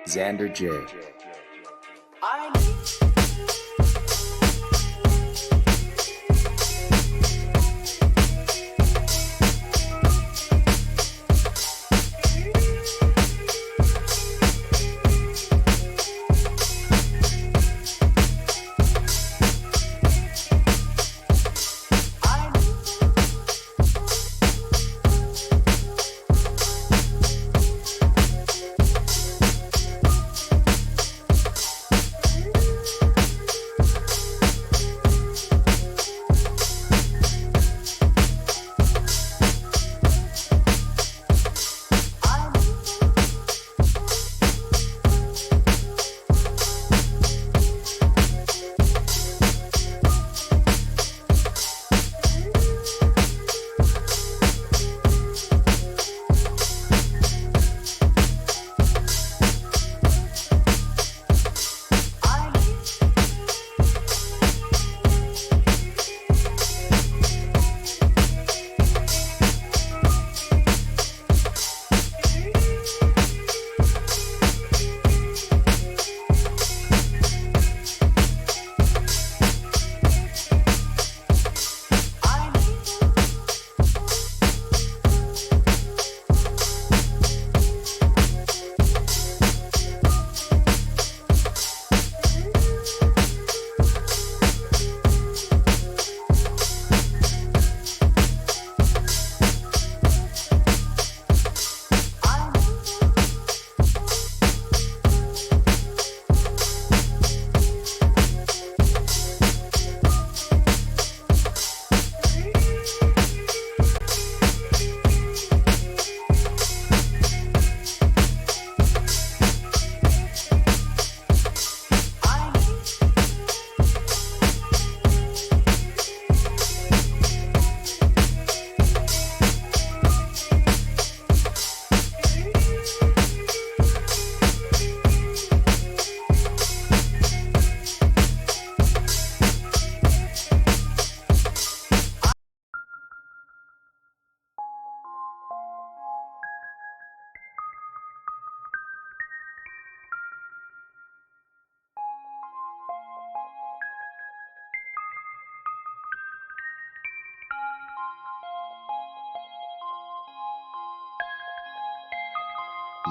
Xander J.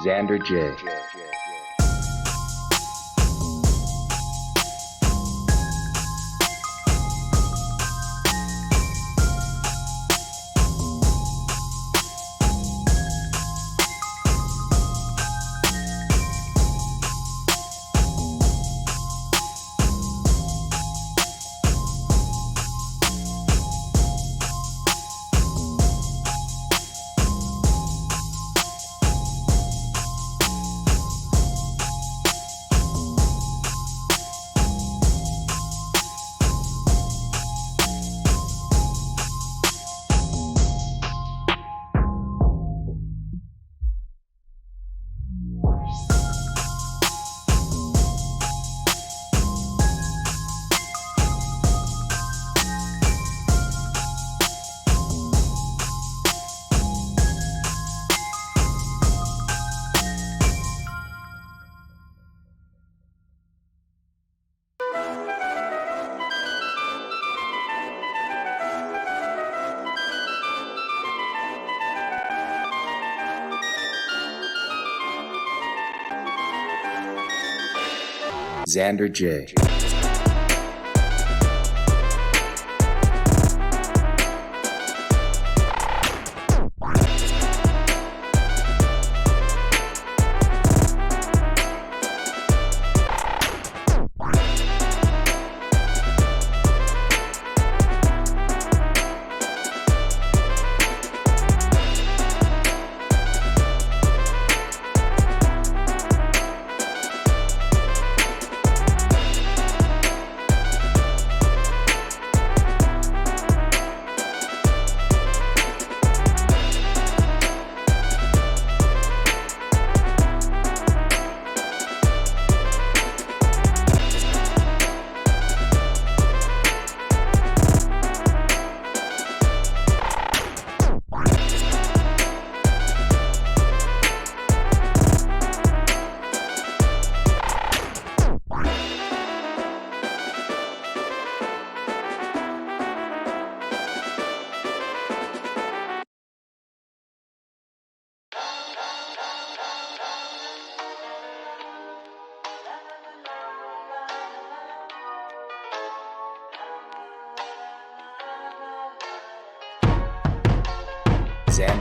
Xander J. Xander J.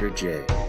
Commander J.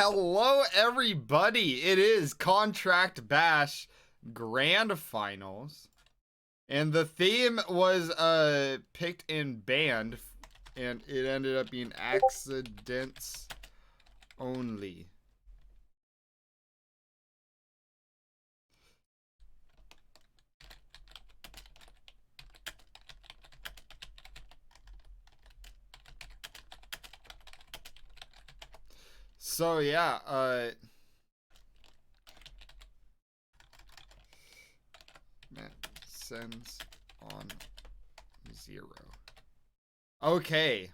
Hello, everybody. It is Contract Bash Grand Finals. And the theme was picked and banned, and it ended up being accidents only. So yeah, man, sends on 0. Okay.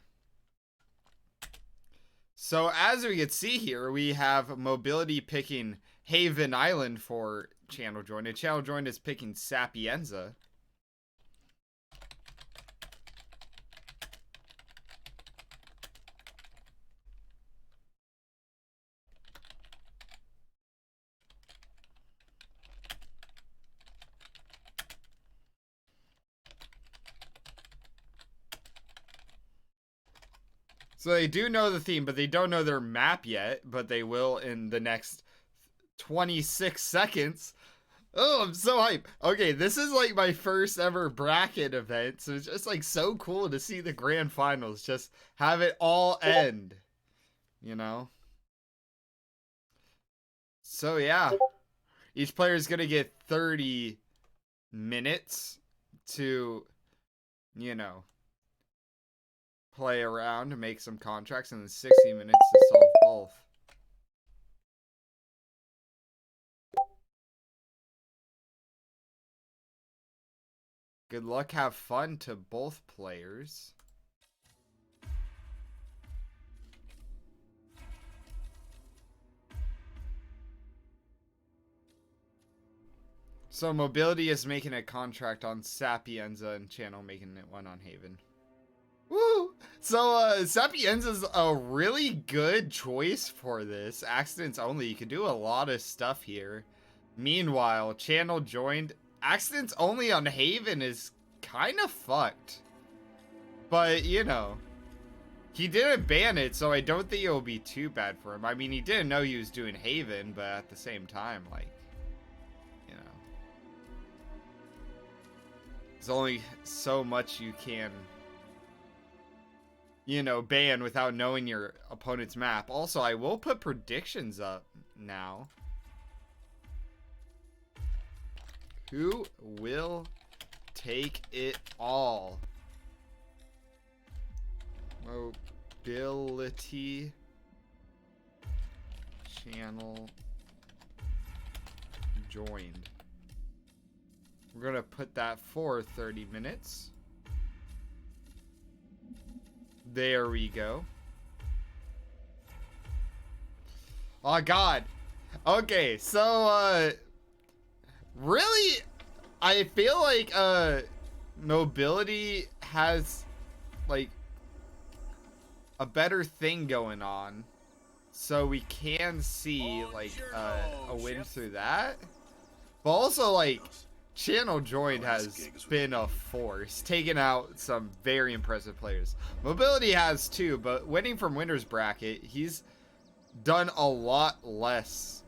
So as we can see here, we have Mobility picking Haven Island for Channel Join, and Channel Join is picking Sapienza. So they do know the theme, but they don't know their map yet, but they will in the next 26 seconds. Oh, I'm so hyped. Okay, this is like my first ever bracket event, so it's just like so cool to see the grand finals just have it all end, you know? So yeah, each player is going to get 30 minutes to, you know, play around to make some contracts, and then 60 minutes to solve both. Good luck, have fun to both players. So Mobility is making a contract on Sapienza, and Channel making it one on Haven. Woo! So Sapienza's a really good choice for this. Accidents only. You can do a lot of stuff here. Meanwhile, Channel joined. Accidents only on Haven is kind of fucked. But, you know, he didn't ban it, so I don't think it will be too bad for him. I mean, he didn't know he was doing Haven, but at the same time, like, you know, there's only so much you can, you know, ban without knowing your opponent's map. Also, I will put predictions up now. Who will take it all? Mobility Channel joined. We're going to put that for 30 minutes. There we go. Oh, God. Okay, so, really, I feel like, Mobility has, like, a better thing going on. So we can see, like, a win through that. But also, like, Channel Joined has been a force, taking out some very impressive players. Mobility has too, but winning from winner's bracket, he's done a lot less,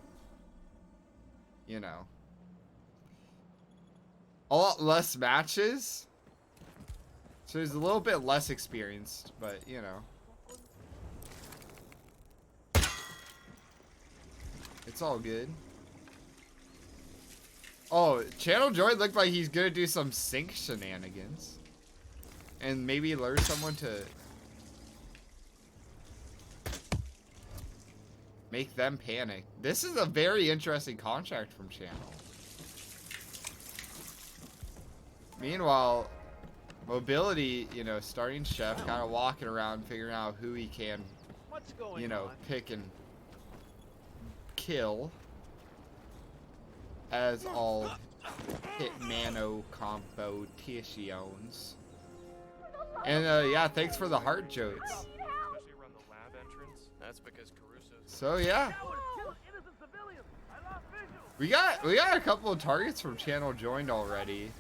you know, a lot less matches. So he's a little bit less experienced, but, you know, it's all good. Oh, Channel Joy looked like he's gonna do some sync shenanigans. And maybe lure someone to make them panic. This is a very interesting contract from Channel. Meanwhile, Mobility, you know, starting chef, kind of walking around, figuring out who he can, you know, pick and kill. As all Hitmano competitions. And yeah, thanks for the heart jokes. So yeah, we got a couple of targets from Channel joined already.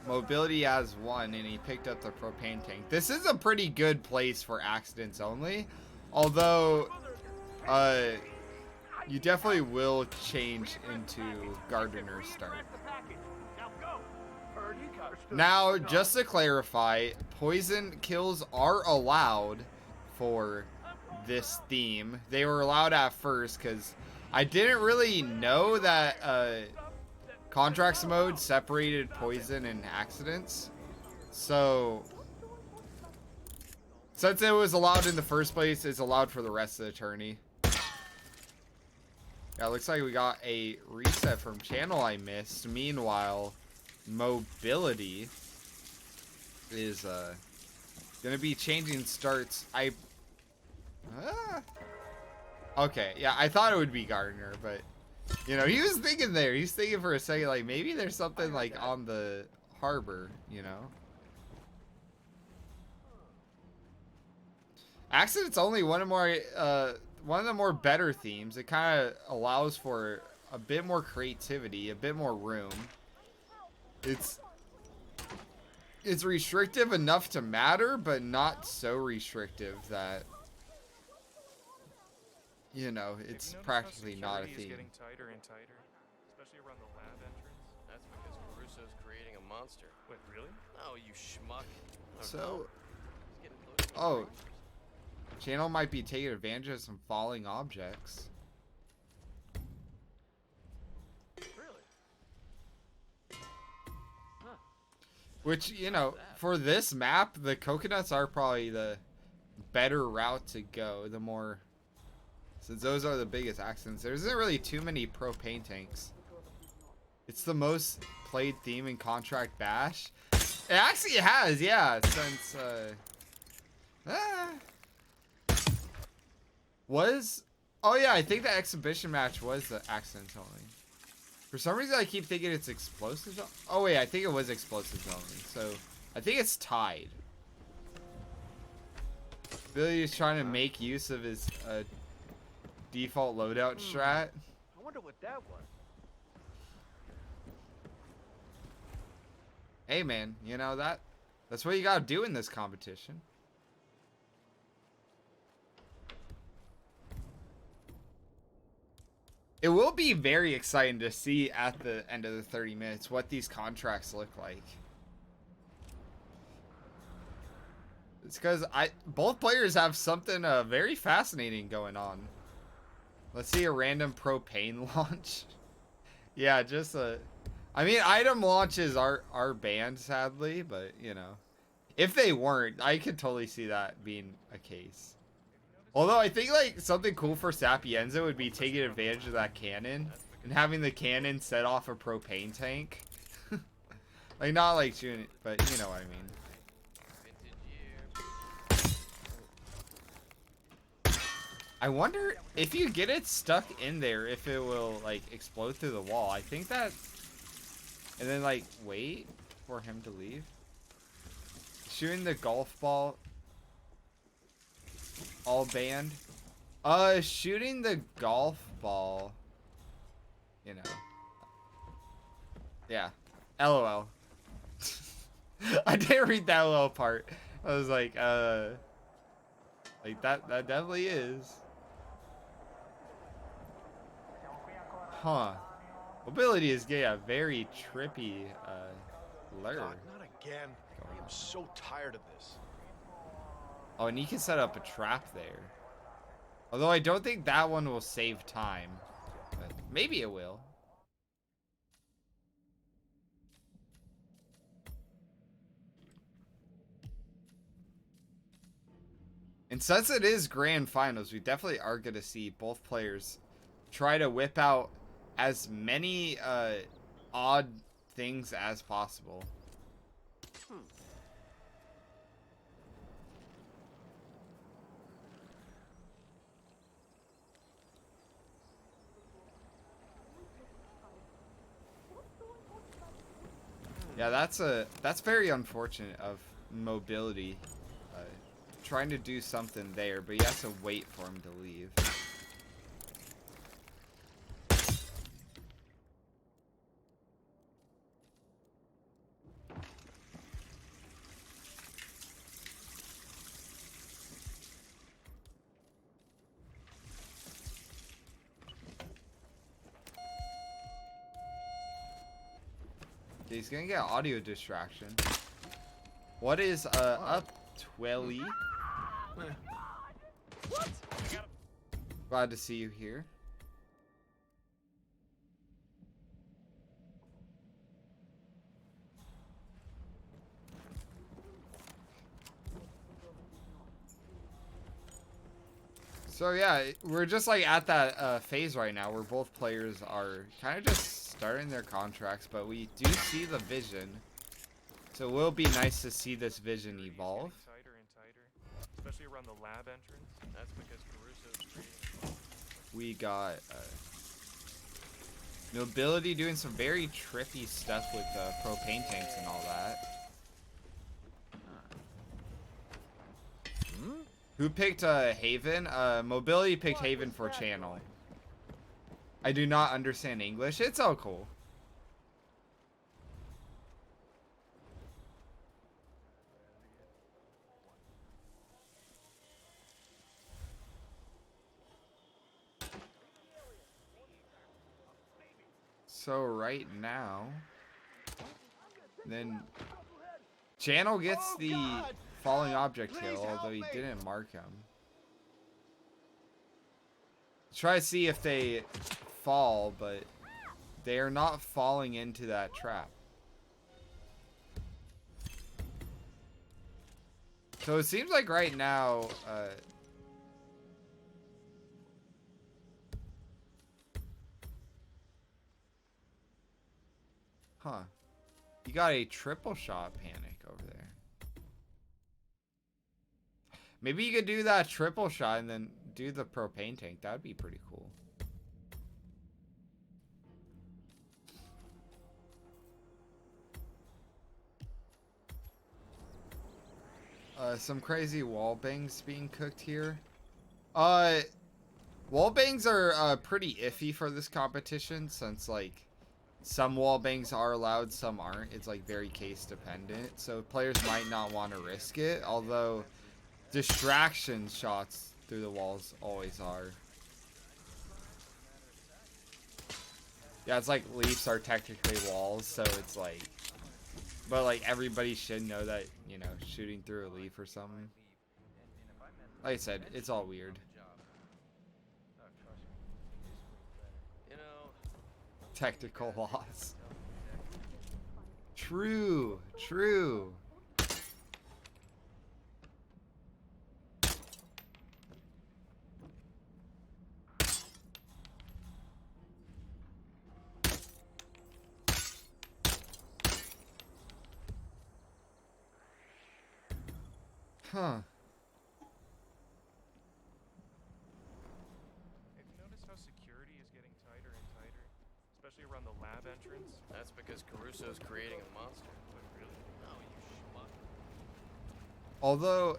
Mobility has one, and he picked up the propane tank. This is a pretty good place for accidents only, although you definitely will change into Gardener's start. Now, just to clarify, poison kills are allowed for this theme. They were allowed at first because I didn't really know that contracts mode separated poison and accidents. So Since it was allowed in the first place, it's allowed for the rest of the tourney. Yeah, looks like we got a reset from channel I missed. Meanwhile, Mob1lity is gonna be changing starts. Okay, yeah, I thought it would be Gardner, but you know, he was thinking there. He's thinking for a second, like maybe there's something like on the harbor, you know. Accident's only one of the more better themes. It kind of allows for a bit more creativity, a bit more room. It's restrictive enough to matter, but not so restrictive that, you know, it's practically not a theme. Getting tighter and tighter, especially around the lab entrance. That's because Caruso's creating a monster. Wait, really? Oh, you schmuck. So, He's getting close to oh, channel might be taking advantage of some falling objects. Really? Huh. Which, you know, for this map, the coconuts are probably the better route to go. The more, since those are the biggest accidents. There isn't really too many propane tanks. It's the most played theme in Contract Bash. It actually has, yeah, since, oh yeah, I think the exhibition match was the accidents only. For some reason, I keep thinking it's explosives. Oh wait, I think it was explosives only. So I think it's tied. Billy is trying to make use of his default loadout strat. I wonder what that was. Hey man, you know that's what you gotta do in this competition. It will be very exciting to see at the end of the 30 minutes what these contracts look like. It's because both players have something very fascinating going on. Let's see a random propane launch. Yeah, just I mean, item launches are banned sadly, but you know, if they weren't, I could totally see that being a case. Although I think like something cool for Sapienza would be taking advantage of that cannon and having the cannon set off a propane tank. Like not like shooting it, but you know what I mean. I wonder if you get it stuck in there, if it will like explode through the wall. I think that, and then like wait for him to leave. Shooting the golf ball, all banned. Shooting the golf ball, you know. Yeah. LOL. I didn't read that little part. I was like that definitely is. Huh. Mobility is getting a very trippy lure. God, not again. I am so tired of this. Oh, and you can set up a trap there. Although I don't think that one will save time. But maybe it will. And since it is grand finals, we definitely are going to see both players try to whip out as many odd things as possible. Yeah, that's very unfortunate of Mob1lity. Trying to do something there, but he has to wait for him to leave. He's gonna get audio distraction. What is up, Twelly? What? Glad to see you here. So yeah, we're just like at that phase right now where both players are kind of just starting their contracts, but we do see the vision. So it will be nice to see this vision evolve. Tighter and tighter, especially around the lab entrance. That's because Caruso's creating. We got Mob1lity doing some very trippy stuff with propane tanks and all that. Who picked Haven? Mob1lity picked Haven for channel. I do not understand English. It's all cool. So right now, then channel gets the falling object hill, although he didn't mark him. Try to see if they fall, but they are not falling into that trap. So it seems like right now, you got a triple shot panic over there. Maybe you could do that triple shot and then do the propane tank. That would be pretty cool. Some crazy wall bangs being cooked here. Wall bangs are pretty iffy for this competition since like some wall bangs are allowed, some aren't. It's like very case dependent. So players might not want to risk it, although distraction shots through the walls always are. Yeah, it's like leaps are technically walls, so it's like, but like everybody should know that, you know, shooting through a leaf or something. Like I said, it's all weird. You know, Technical loss. True, true. Huh. Have you noticed how security is getting tighter and tighter, especially around the lab entrance? that's because Caruso's creating a monster. But really? No, you schmuck. Although,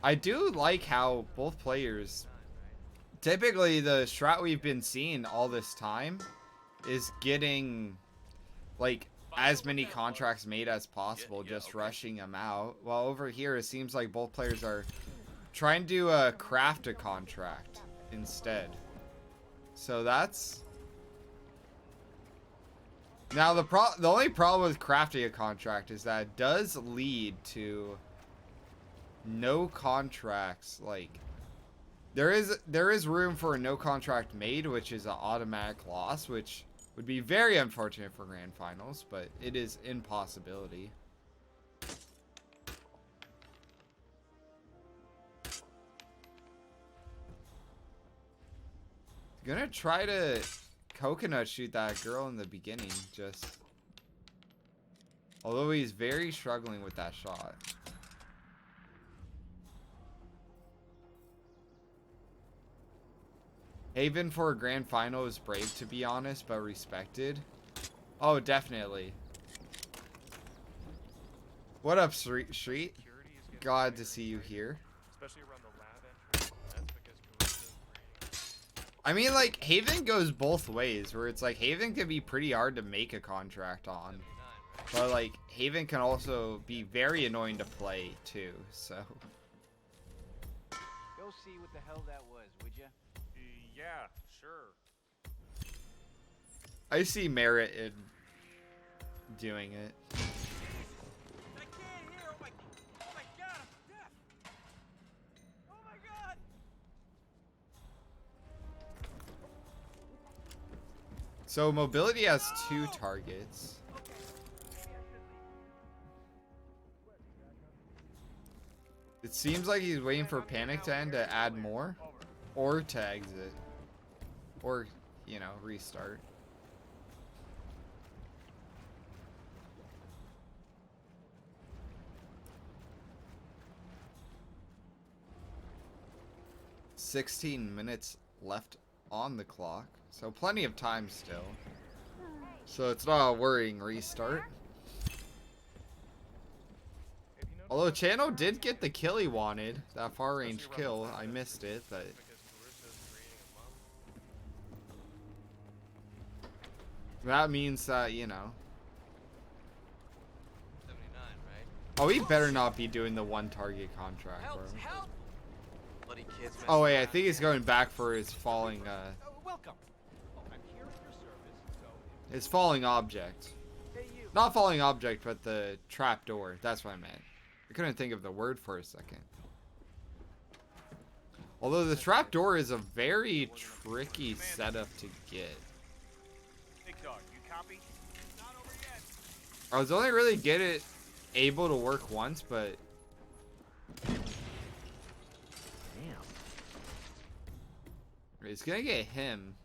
I do like how both players, typically the strat we've been seeing all this time is getting like as many contracts made as possible, just rushing them out. While over here, it seems like both players are trying to craft a contract instead. So that's... Now the only problem with crafting a contract is that it does lead to no contracts. Like there is room for a no contract made, which is an automatic loss, which would be very unfortunate for grand finals, but it is impossibility. Gonna try to coconut shoot that girl in the beginning, just although he's very struggling with that shot. Haven for a grand final is brave, to be honest, but respected. Oh, definitely. What up, Street? Security is getting Glad to tighter see and you tighter, here. especially around the lab entrance. That's because Caruso's creating. I mean, like, Haven goes both ways, where it's like, Haven can be pretty hard to make a contract on. But, like, Haven can also be very annoying to play, too, so. Go see what the hell that was, would ya? Yeah, sure. I see merit in doing it. I can't hear. Oh my god, I'm deaf. Oh my god. So, Mob1lity has 2 targets. It seems like he's waiting for Panic to end to add more. or to exit, or, you know, restart. $16 minutes left on the clock, so plenty of time still. So it's not a worrying restart. Have you noticed Although how Channel security did is get the getting kill he wanted, that far tighter, range especially around kill. the I lab missed it, but Because Caruso's creating a monster. that means that, you know. 79, right? Oh, he better not be doing the one target contract, bro. Help! Bloody kids messing Oh wait, I around think he's again. going back for his falling, Welcome. Oh, I'm here at your service, so... his falling object. Hey, you. Not falling object, but the trap door. That's what I meant. I couldn't think of the word for a second. Although the trap door is a very tricky setup to get. Big dog, you copy? Not over yet. I was only really able to work once, but it's gonna get him.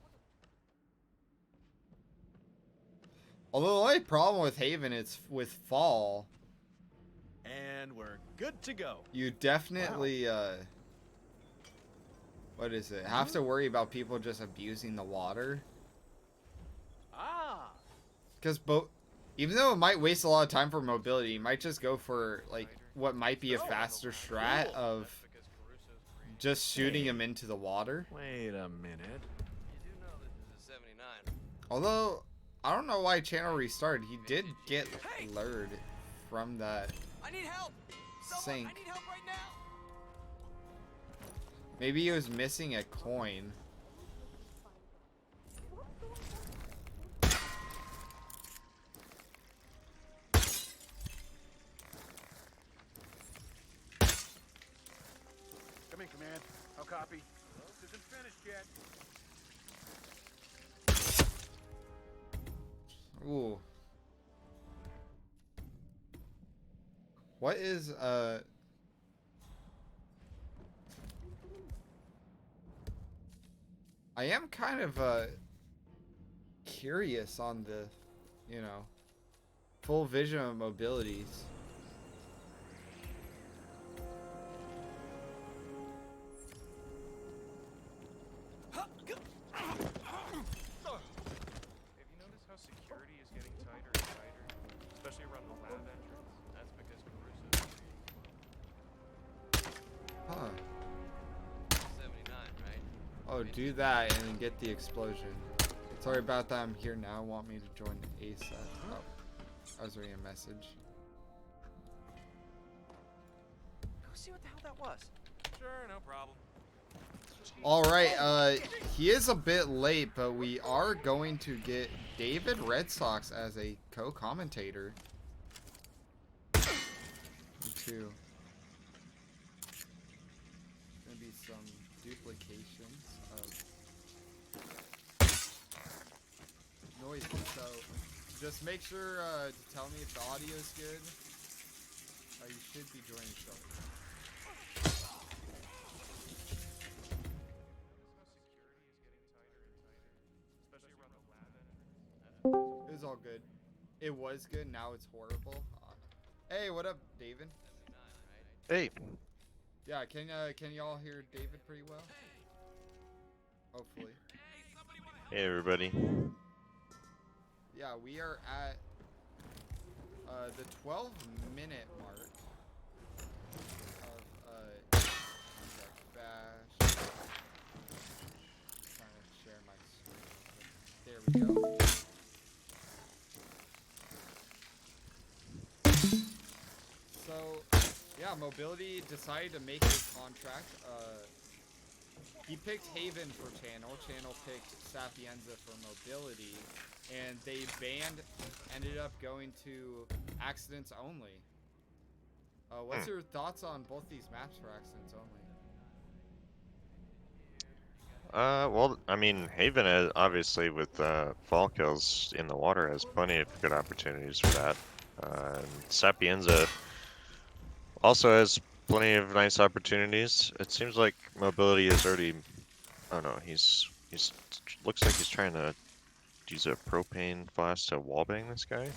Although the only problem with Haven is with fall, And we're good to go. you definitely what is it? Have to worry about people just abusing the water. Ah, Because even though it might waste a lot of time for mobility, you might just go for like what might be a faster strat of That's because Caruso's creating. just shooting him into the water. wait a minute. You do know this is a 79. Although I don't know why channel restarted. He did get lured from that I need help! Someone, sink. I need help right now! Maybe he was missing a coin. Come in, Command. I'll copy. This isn't finished yet. Ooh. What is I am kind of curious on the, you know, full vision of mobilities. Have you noticed how security is getting tighter and tighter, especially around the lab entrance? That's because Caruso's creating a monster. Huh. 79, right? Oh, do that and then get the explosion. Sorry about that, I'm here now. Want me to join ASAP? Oh, I was reading a message. Go see what the hell that was. Sure, no problem. Alright, he is a bit late, but we are going to get David Red Sox as a co-commentator. Me too. Gonna be some duplications of noises, so just make sure to tell me if the audio is good. You should be joining shortly. Notice how security is getting tighter and tighter, especially around the lab entrance. It was all good. It was good, now it's horrible. Hey, what up, David? 79, right? Hey, Yeah, can y'all hear David pretty well? Hopefully. hey everybody. Yeah, we are at the 12-minute mark of Contract Bash. Trying to share my screen. There we go. So, yeah, Mobility decided to make a contract. He picked Haven for Channel. Channel picked Sapienza for Mobility. And they ended up going to Accidents Only. What's your thoughts on both these maps for Accidents Only? Well, I mean, Haven is obviously with fall kills in the water has plenty of good opportunities for that. And Sapienza also has plenty of nice opportunities. It seems like Mobility has already Oh no, he's looks like he's trying to use a propane flask to wallbang this guy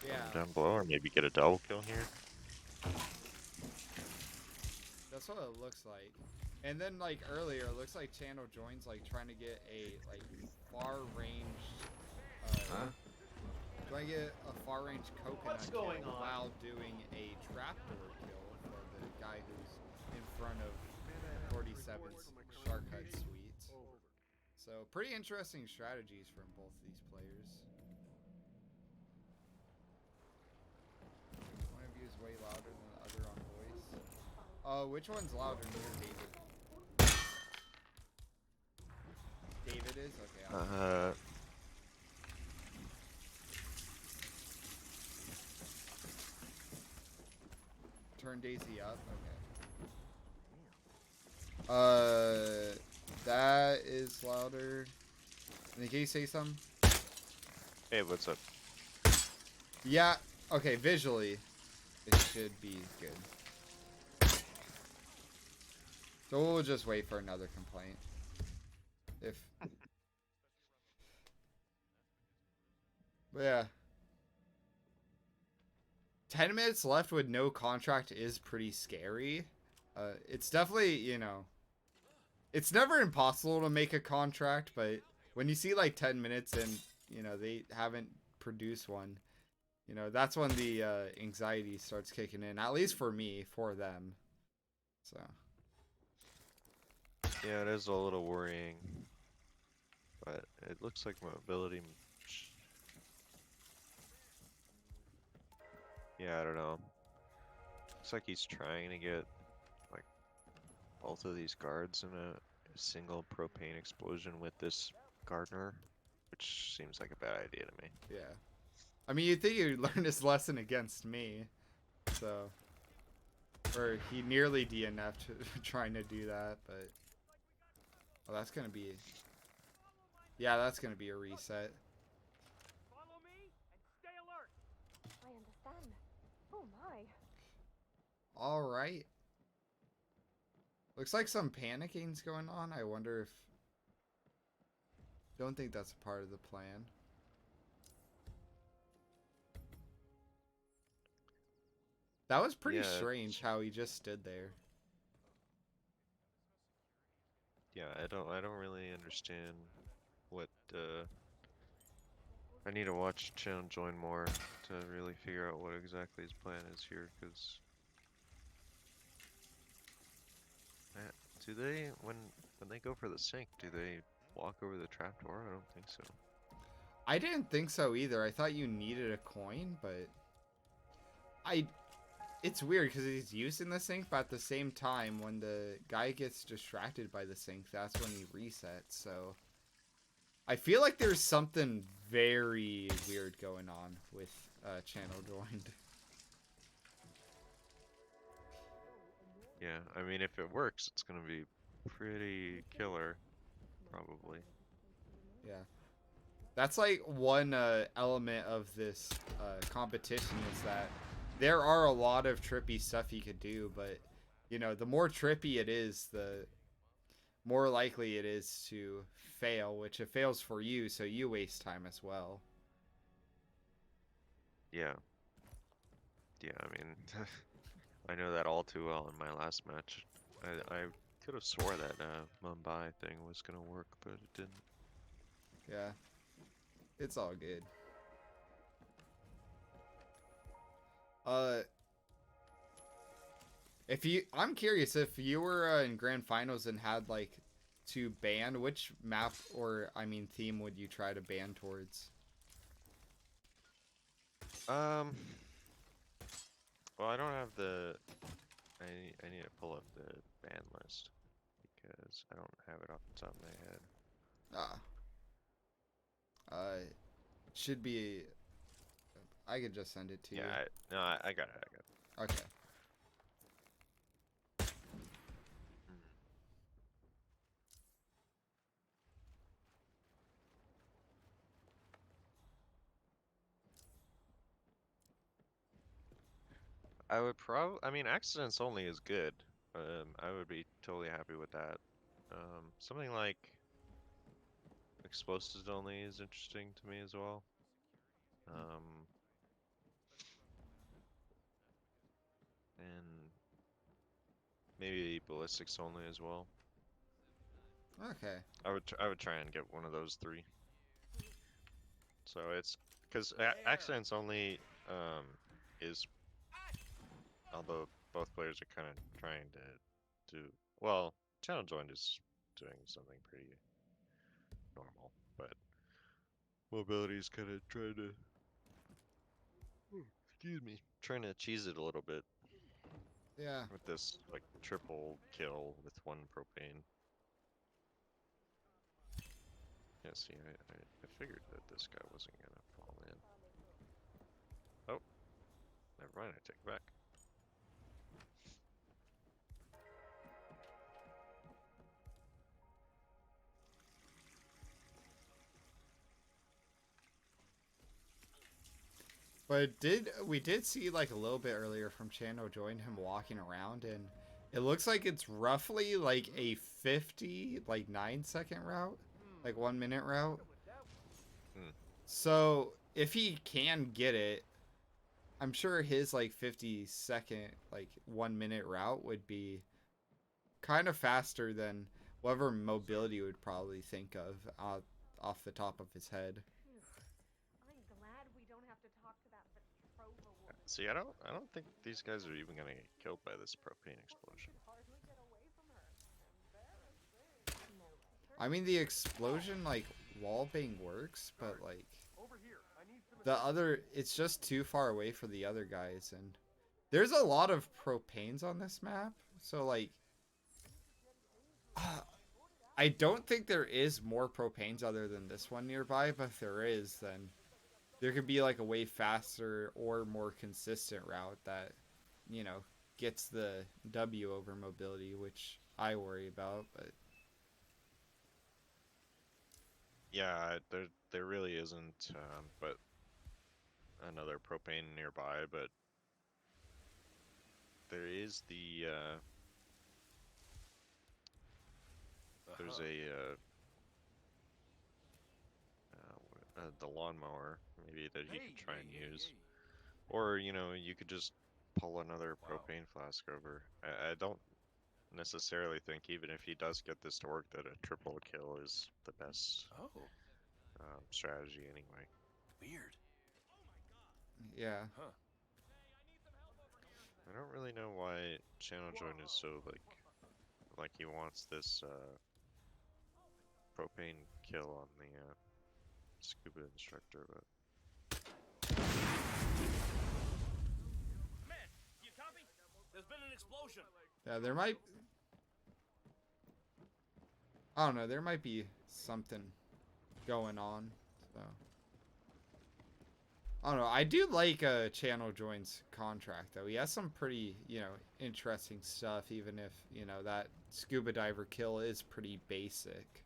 Yeah, from down below, or maybe get a double kill here. that's what it looks like. And then like earlier, it looks like channel joins like trying to get a like far range. Trying to get a far range coconut What's kill going on? while doing a trapdoor kill for the guy who's in front of 47's Shark-Hut Suite. So pretty interesting strategies from both these players. One of you is way louder than the other on voice. Which one's louder? Me or David? David is? Okay. Turn Daisy up. Okay. That is louder. And then can you say something? Hey, what's up? Yeah. Okay. Visually, it should be good. So we'll just wait for another complaint. If. But yeah. 10 minutes left with no contract is pretty scary. It's definitely, you know, it's never impossible to make a contract, but when you see like 10 minutes and, you know, they haven't produced one, you know, that's when the anxiety starts kicking in, at least for me, for them. So. Yeah, it is a little worrying, but it looks like mobility. Yeah, I don't know. Looks like he's trying to get like both of these guards in a single propane explosion with this gardener, which seems like a bad idea to me. Yeah. I mean, you'd think he'd learn his lesson against me. So. Or he nearly DNF'd trying to do that, but. Oh, that's gonna be. Yeah, that's gonna be a reset. Follow me and stay alert. I understand. Oh my. Alright. Looks like some panicing's going on. I wonder if... Don't think that's a part of the plan. That was pretty Yeah, strange how he just stood there. yeah, I don't really understand what I need to watch channel join more to really figure out what exactly his plan is here, because do they when they go for the sink, do they walk over the trapdoor? I don't think so. I didn't think so either. I thought you needed a coin, but... It's weird because he's using the sink, but at the same time, when the guy gets distracted by the sink, that's when he resets, so... I feel like there's something very weird going on with channel joined. Yeah, I mean, if it works, it's gonna be pretty killer, probably. Yeah. That's like one element of this competition is that there are a lot of trippy stuff you could do, but you know, the more trippy it is, the more likely it is to fail, which it fails for you, so you waste time as well. Yeah. Yeah, I mean, I know that all too well in my last match. I could have swore that Mumbai thing was gonna work, but it didn't. Yeah. It's all good. I'm curious if you were in grand finals and had like to ban, which map or I mean theme would you try to ban towards? Well, I don't have the. I need to pull up the ban list because I don't have it off the top of my head. Should be. I could just send it to you. Yeah, no, I got it. I got it. Okay. I would probably. I mean, accidents only is good. I would be totally happy with that. Something like explosives only is interesting to me as well. And maybe ballistics only as well. Okay. I would try and get one of those three. So it's because accidents only is, although both players are kind of trying to do well. Channel joined is doing something pretty normal, but mobility is kind of trying to, excuse me, trying to cheese it a little bit Yeah. with this like triple kill with one propane. Yeah, see, I figured that this guy wasn't gonna fall in. Oh, never mind, I take it back. But we did see like a little bit earlier from Chano join him walking around, and it looks like it's roughly like a 50 like 9-second route, like 1 minute route. Hmm. So if he can get it, I'm sure his like 50-second like 1 minute route would be kind of faster than whatever mobility would probably think of off the top of his head. I'm glad we don't have to talk to that Petrova woman. See, I don't think these guys are even gonna get killed by this propane explosion. Hardly get away from her. Embarrassing. No way. I mean, the explosion like wallbang works, but like Over here. I need some the other, it's just too far away for the other guys, and there's a lot of propanes on this map, so like I don't think there is more propanes other than this one nearby, but if there is, then there could be like a way faster or more consistent route that, you know, gets the W over mobility, which I worry about. But Yeah, there really isn't, but another propane nearby, but there is the there's the lawnmower maybe that he could try and use, or you know you could just pull another propane flask over. I don't necessarily think even if he does get this to work that a triple kill is the best strategy anyway. Weird. yeah, Huh. I don't really know why Channel Join is so like he wants this propane kill on the scuba instructor, but Man, you copy? There's been an explosion. yeah, there might. I don't know. There might be something going on. So I don't know. I do like Channel Join's contract though. He has some pretty, you know, interesting stuff. Even if you know that scuba diver kill is pretty basic.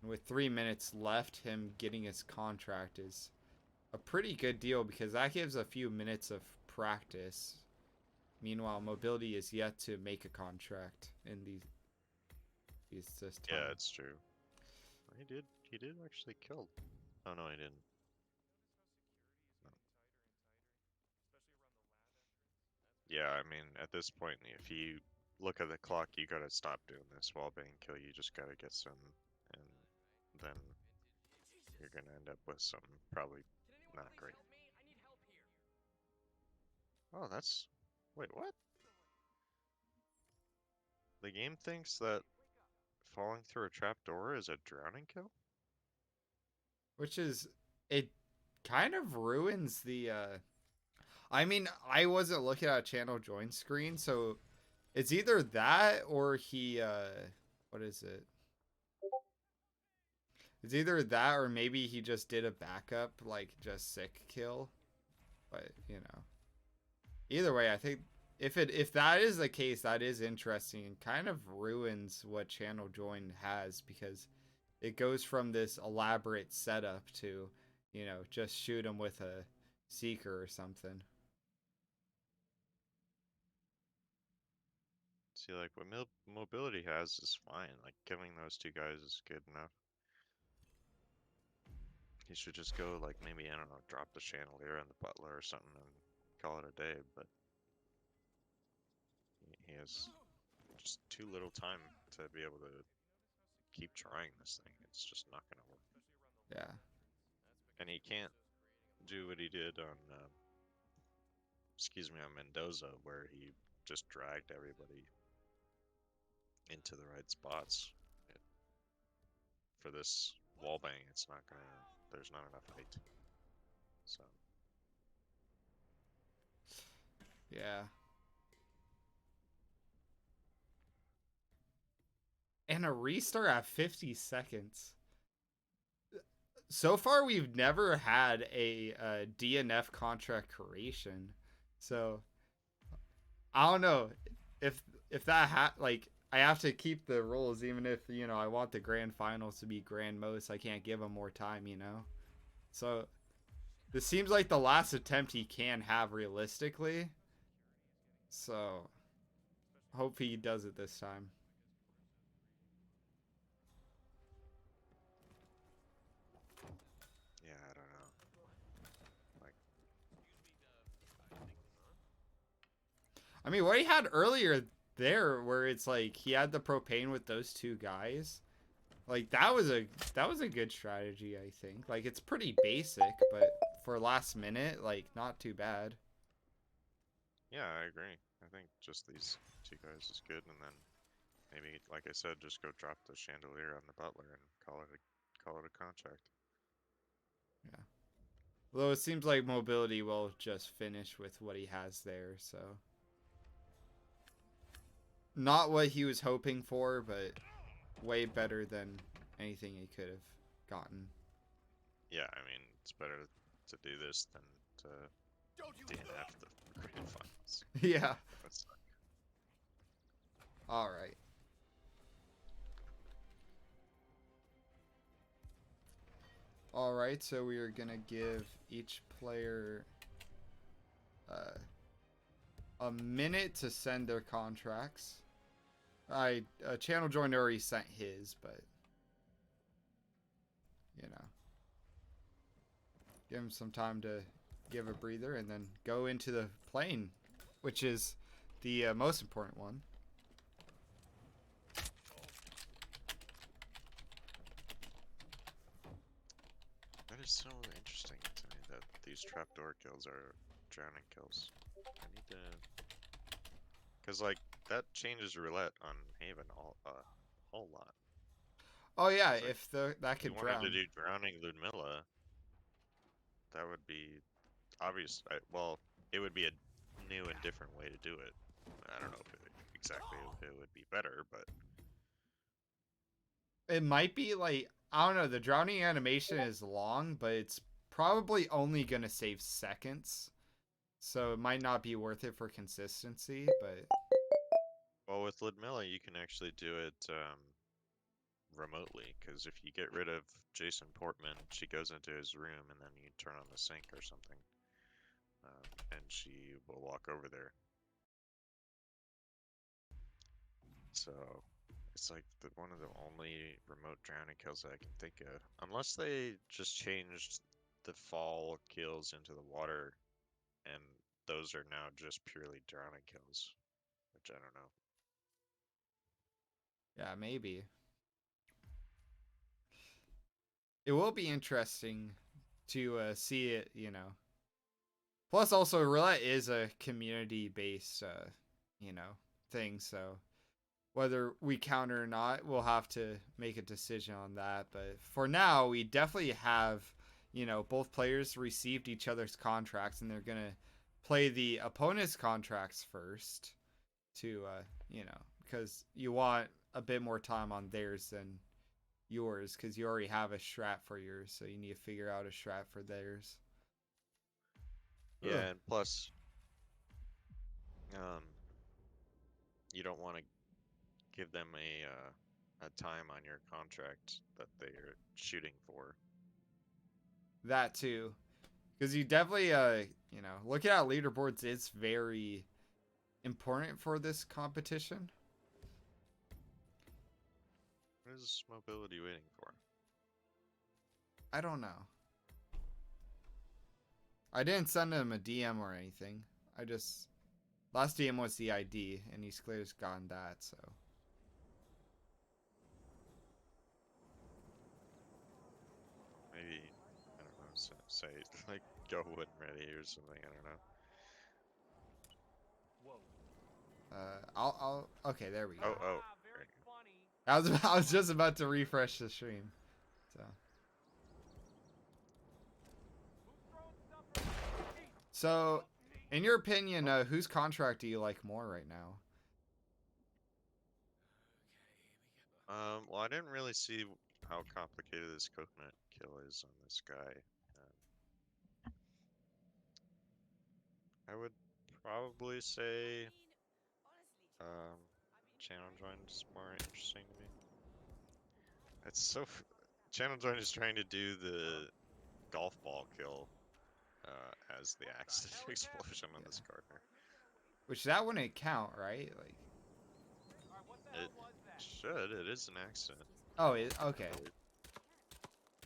And with 3 minutes left, him getting his contract is a pretty good deal because that gives a few minutes of practice. Meanwhile, mobility is yet to make a contract in these this time. yeah, it's true. He did actually kill. Oh no, he didn't. Yeah, I mean, at this point, if you look at the clock, you gotta stop doing this wallbang kill. You just gotta get some, and then you're gonna end up with something probably not great. I need help here. Oh, that's... Wait, what? The game thinks that falling through a trap door is a drowning kill? Which is, it kind of ruins the I mean, I wasn't looking at a channel join screen, so it's either that or he what is it? It's either that or maybe he just did a backup like just sick kill. But, you know. Either way, I think if that is the case, that is interesting and kind of ruins what channel join has because it goes from this elaborate setup to, you know, just shoot him with a seeker or something. See, like, what mobility has is fine. Like, killing those two guys is good enough. He should just go like maybe I don't know, drop the chandelier and the butler or something and call it a day. But he has just too little time to be able to keep trying this thing. It's just not gonna work. Yeah. And he can't do what he did on, excuse me, on Mendoza, where he just dragged everybody into the right spots. For this wall bang, it's not gonna. There's not enough height. So Yeah. And a restart at 50 seconds. So far, we've never had a DNF contract creation. So I don't know if that like I have to keep the rules, even if I want the grand finals to be grand most. I can't give him more time. So this seems like the last attempt he can have realistically. So hope he does it this time. yeah, I don't know. Like I mean, what he had earlier there, where it's like he had the propane with those two guys, like that was a good strategy. I think like it's pretty basic, but for last minute, like not too bad. yeah, I agree. I think just these two guys is good, and then maybe, like I said, just go drop the chandelier on the butler and call it a contract. Yeah. Although it seems like Mobility will just finish with what he has there, so not what he was hoping for, but way better than anything he could have gotten. Yeah, I mean it's better to do this than to DNF the grand finals. Yeah. That's All right. All right, so we are gonna give each player a minute to send their contracts. Channel Join already sent his, but give him some time to give a breather and then go into the plane, which is the most important one. That is so interesting to me that these trapdoor kills are drowning kills. I need to, cause like that changes roulette on Haven a whole lot. Oh yeah, It's like if that if you could wanted to drown. do drowning Ludmilla, that would be obvious. Well, it would be a new and different way to do it. I don't know if it would be better, but It might be like I don't know. The drowning animation is long, but it's probably only gonna save seconds, so it might not be worth it for consistency. But well, with Ludmilla you can actually do it remotely, because if you get rid of Jason Portman, she goes into his room and then you turn on the sink or something, and she will walk over there. So it's like one of the only remote drowning kills that I can think of, unless they just changed the fall kills into the water, and those are now just purely drowning kills, which I don't know. yeah, maybe it will be interesting to see it. Plus, also roulette is a community-based, thing. So whether we counter or not, we'll have to make a decision on that. But for now, we definitely have, both players received each other's contracts, and they're gonna play the opponent's contracts first to, because you want a bit more time on theirs than yours, because you already have a strat for yours, so you need to figure out a strat for theirs. Yeah, Ugh. and plus, um, you don't want to give them a time on your contract that they're shooting for. That too. Because you definitely, looking at leaderboards, it's very important for this competition. What is Mobility waiting for? I don't know. I didn't send him a DM or anything. I just last DM was the ID, and he's clearly gotten that. So Maybe, I don't know, say like go when ready or something. I don't know. I'll okay. There we go. Oh, Ah, very great. funny. I was just about to refresh the stream. So Who's throwing stuff around? Hey, so in your opinion, whose contract do you like more right now? Well, I didn't really see how complicated this coconut kill is on this guy. I would probably say um, channel join is more interesting to me. It's so channel join is trying to do the golf ball kill as the accident explosion on this gardener. Which that wouldn't count, right? Like, all right, what the It hell was that? should. It is an accident. oh, okay. I believe.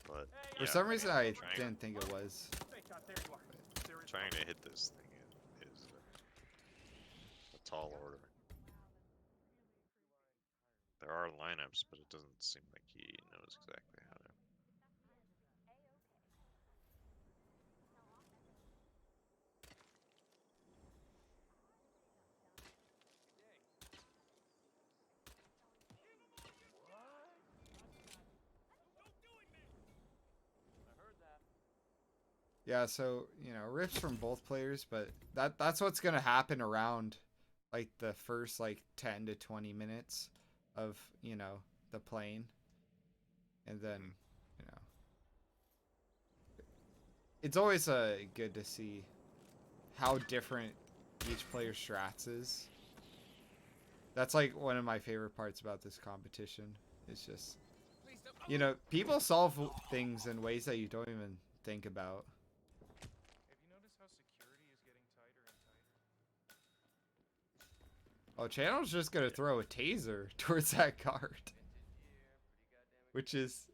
But Hey, For yeah, some reason, I trying, didn't think it was. Hey, God, there you are. There is trying to hit this thing is a tall order. There are lineups, but it doesn't seem like he knows exactly how to. I heard that. Yeah, so rips from both players, but that's what's gonna happen around like the first like 10 to 20 minutes of the playing, and then you know it's always good to see how different each player's strats is. That's like one of my favorite parts about this competition. It's just people solve things in ways that you don't even think about. Have you noticed how security is getting tighter and tighter? Oh, Channel's just gonna throw a taser towards that guard, which is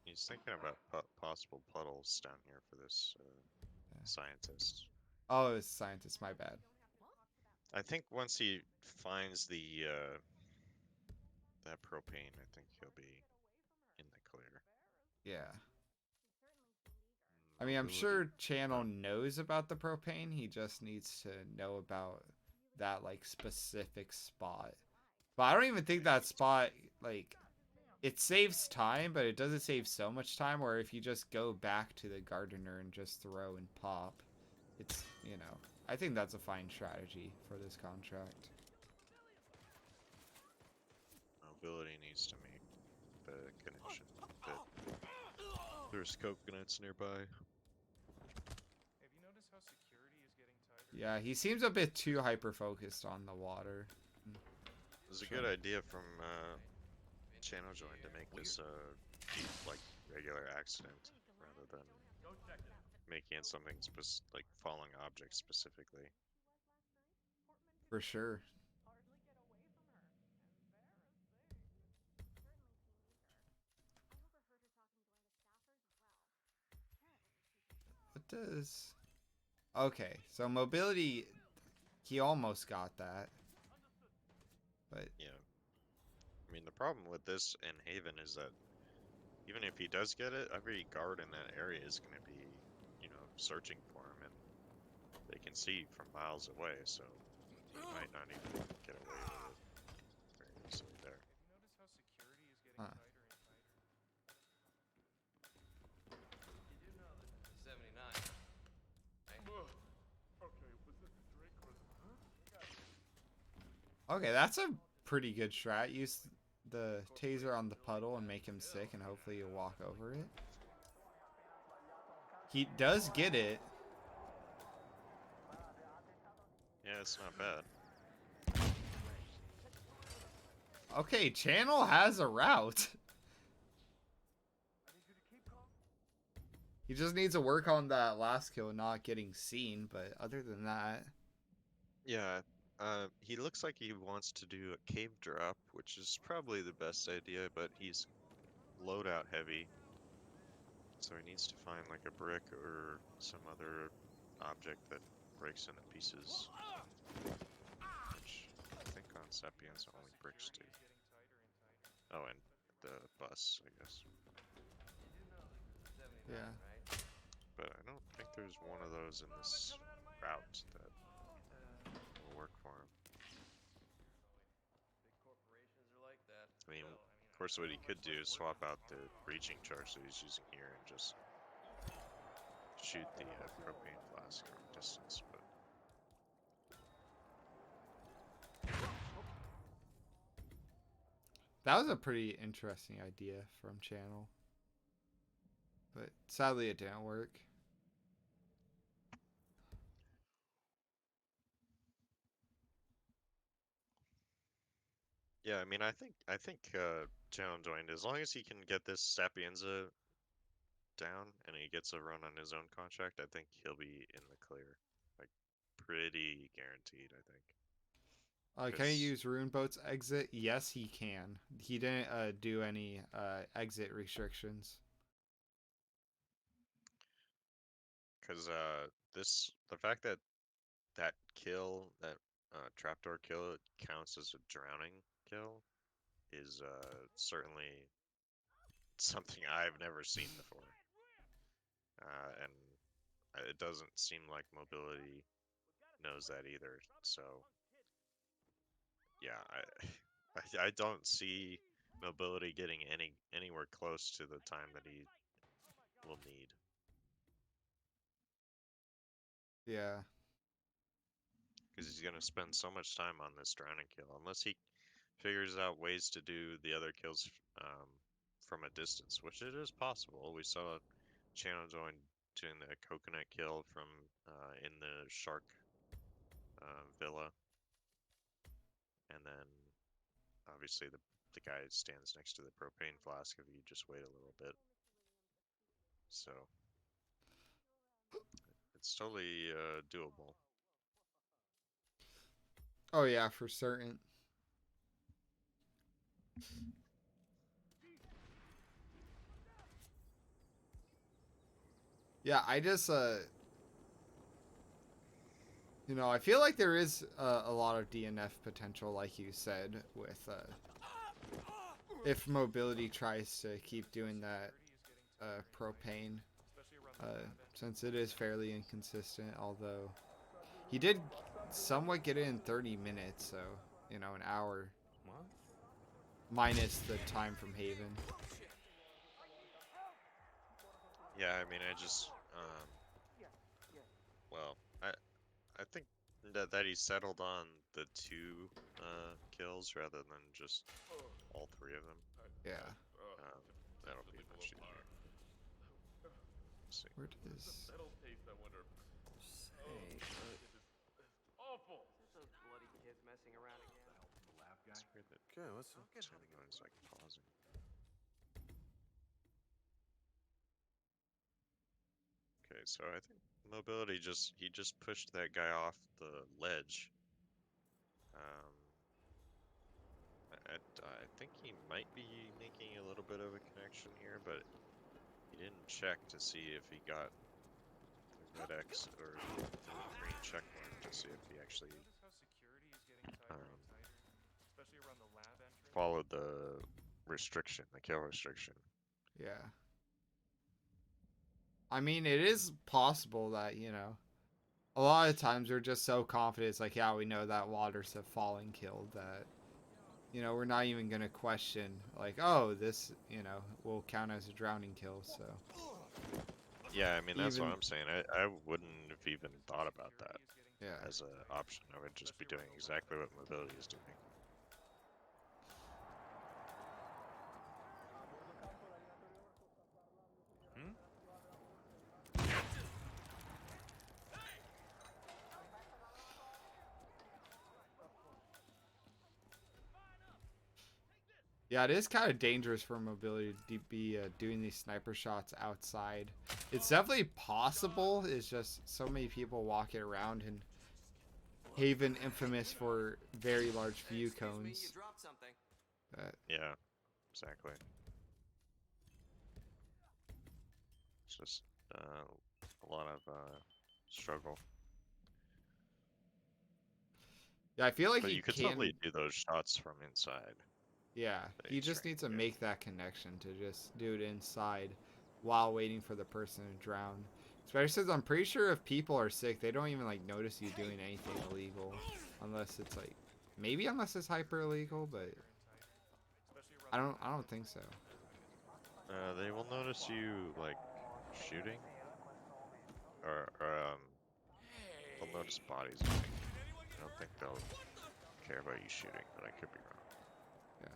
He's thinking about possible puddles down here for this scientist. oh, it's scientist. My bad. I think once he finds the that propane, I think he'll be in the clear. Yeah. I mean, I'm sure Channel knows about the propane. He just needs to know about that like specific spot. But I don't even think that spot like it saves time, but it doesn't save so much time. Where if you just go back to the gardener and just throw and pop, it's I think that's a fine strategy for this contract. Mob1lity needs to make the connection that there's coconuts nearby. Have you noticed how security is getting tighter? Yeah, he seems a bit too hyper focused on the water. It was a good idea from channel join to make this like regular accident rather than making it something like falling object specifically. For sure. What does... Okay, so Mob1lity, he almost got that. But... Yeah. I mean, the problem with this in Haven is that even if he does get it, every guard in that area is going to be, searching for him, and they can see from miles away, so he might not even get away with it very easily there. Have you noticed how security is getting Huh. tighter and tighter? You do know that 79. Okay, that's a pretty good strat. Use the taser on the puddle and make him sick, and hopefully you'll walk over it. He does get it. Yeah, it's not bad. Okay, Channel has a route. He just needs to work on that last kill not getting seen, but other than that... Yeah, he looks like he wants to do a cave drop, which is probably the best idea, but he's loadout heavy. So he needs to find like a brick or some other object that breaks into pieces. Which I think on Sapiens only bricks do. Oh, and the bus, I guess. Yeah. But I don't think there's one of those in this route that will work for him. Big corporations are like that. I mean, of course, what he could do is swap out the breaching charge that he's using here and just shoot the propane flask from distance, but That was a pretty interesting idea from Channel. But sadly it didn't work. yeah, I mean, I think Channel joined as long as he can get this Sapienza down and he gets a run on his own contract. I think he'll be in the clear, like pretty guaranteed. I think. Can he 'Cause- use Runeboat's exit? Yes, he can. He didn't do any exit restrictions. Because the fact that that kill, that trapdoor kill, counts as a drowning kill is certainly something I've never seen before. And it doesn't seem like Mobility knows that either. So, yeah, I don't see Mobility getting anywhere close to the time that he will need. Yeah. Because he's gonna spend so much time on this drowning kill, unless he figures out ways to do the other kills from a distance, which it is possible. We saw Channel join doing the coconut kill from in the shark villa, and then obviously the guy stands next to the propane flask if you just wait a little bit. So it's totally doable. Oh yeah, for certain. Yeah, I just you know, I feel like there is a lot of DNF potential, like you said, with if Mobility tries to keep doing that propane, since it is fairly inconsistent. Although he did somewhat get it in 30 minutes, so you know, an hour minus the time from Haven. Yeah, I mean, I just well, I think that he settled on the 2 kills rather than just all 3 of them. Yeah. That'll be much easier. Let's see. Where does That'll taste, I wonder. Awful. Those bloody kids messing around again. It's weird that someone's like pausing. Okay, so I think Mobility he just pushed that guy off the ledge. I think he might be making a little bit of a connection here, but he didn't check to see if he got the red X or the green check mark to see if he actually Notice how security is getting tighter and tighter, especially around the lab entrance. followed the restriction, the kill restriction. Yeah. I mean, it is possible that, you know, a lot of times we're just so confident. It's like, yeah, we know that water's a falling kill that, you know, we're not even going to question, like, oh, this, you know, will count as a drowning kill, so. Yeah, I mean, that's what Even- I'm saying. I wouldn't have even thought about that Yeah. as an option. I would just be doing exactly what Mobility is doing. Yeah, it is kind of dangerous for Mobility to be doing these sniper shots outside. It's definitely possible. It's just so many people walking around, and Haven infamous for very large view Excuse me, cones. you dropped something. Yeah, exactly. just a lot of struggle. Yeah, I feel like But he you could can. totally do those shots from inside. Yeah, the he just extreme needs to here. make that connection to just do it inside while waiting for the person to drown. Especially since I'm pretty sure if people are sick, they don't even like notice you doing anything illegal, unless it's like maybe unless it's hyper illegal, but Tighter and tighter. Especially around the I lab don't think so. entrance as we get closer. They will notice you like shooting, or they'll notice bodies moving. I don't think they'll care about you shooting, but I could be wrong. Yeah.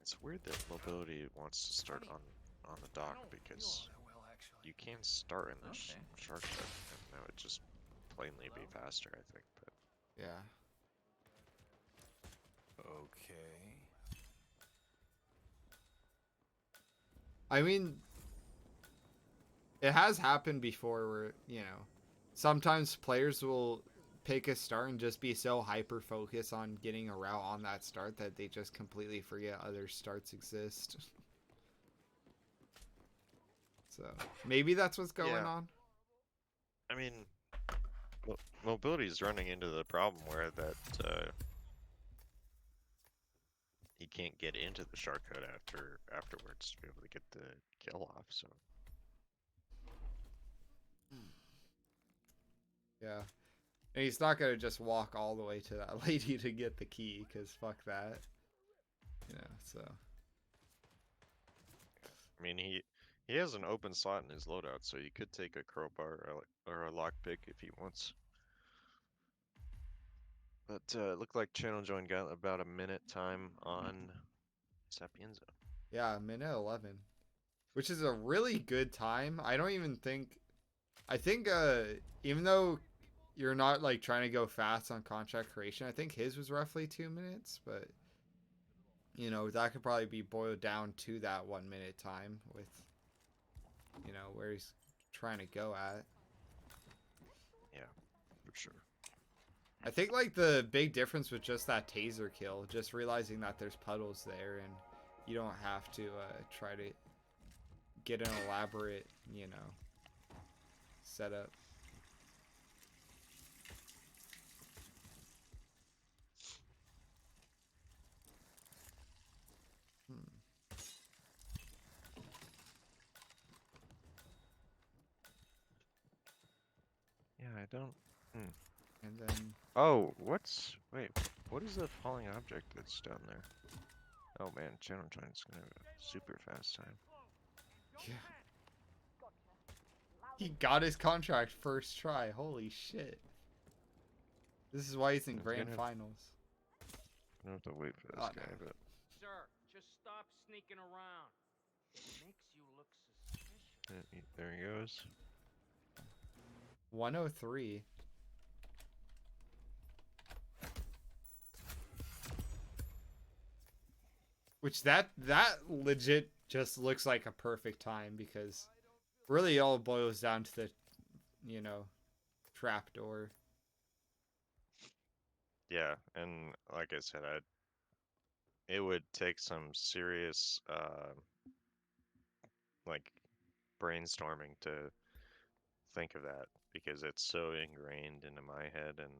It's weird that mobility wants to start on the dock because you can start in the shortcut, and that would just plainly be faster, I think. But Yeah. Okay. I mean, it has happened before where, you know, sometimes players will pick a start and just be so hyper focused on getting a route on that start that they just completely forget other starts exist. So maybe that's what's going yeah, on. I mean, mobility is running into the problem where that he can't get into the shortcut afterwards to be able to get the kill off. So Yeah. And he's not going to just walk all the way to that lady to get the key, because fuck that. You know, so. I mean, he has an open slot in his loadout, so you could take a crowbar or a lockpick if he wants. But it looked like Channel Join got about a minute time on Sapienza. Yeah, minute 11. Which is a really good time. I don't even think. I think, even though you're not, like, trying to go fast on contract creation, I think his was roughly 2 minutes, but. You know, that could probably be boiled down to that 1 minute time with, you know, where he's trying to go at. Yeah, for sure. I think, like, the big difference was just that taser kill, just realizing that there's puddles there and you don't have to try to get an elaborate, you know, setup. Hmm. Yeah, I don't. Hmm. And then, Oh, wait, what is that falling object that's down there? Oh man, Channel Join's gonna have a super fast time. yeah. He got his contract first try. Holy shit. This is why he's in He's grand gonna finals. have to wait for this Oh, guy, no. but Sir, just stop sneaking around. It makes you look suspicious. there he goes. 103. Which that legit just looks like a perfect time, because really all boils down to the, you know, trapdoor. Yeah, and like I said, it would take some serious like brainstorming to think of that because it's so ingrained into my head, and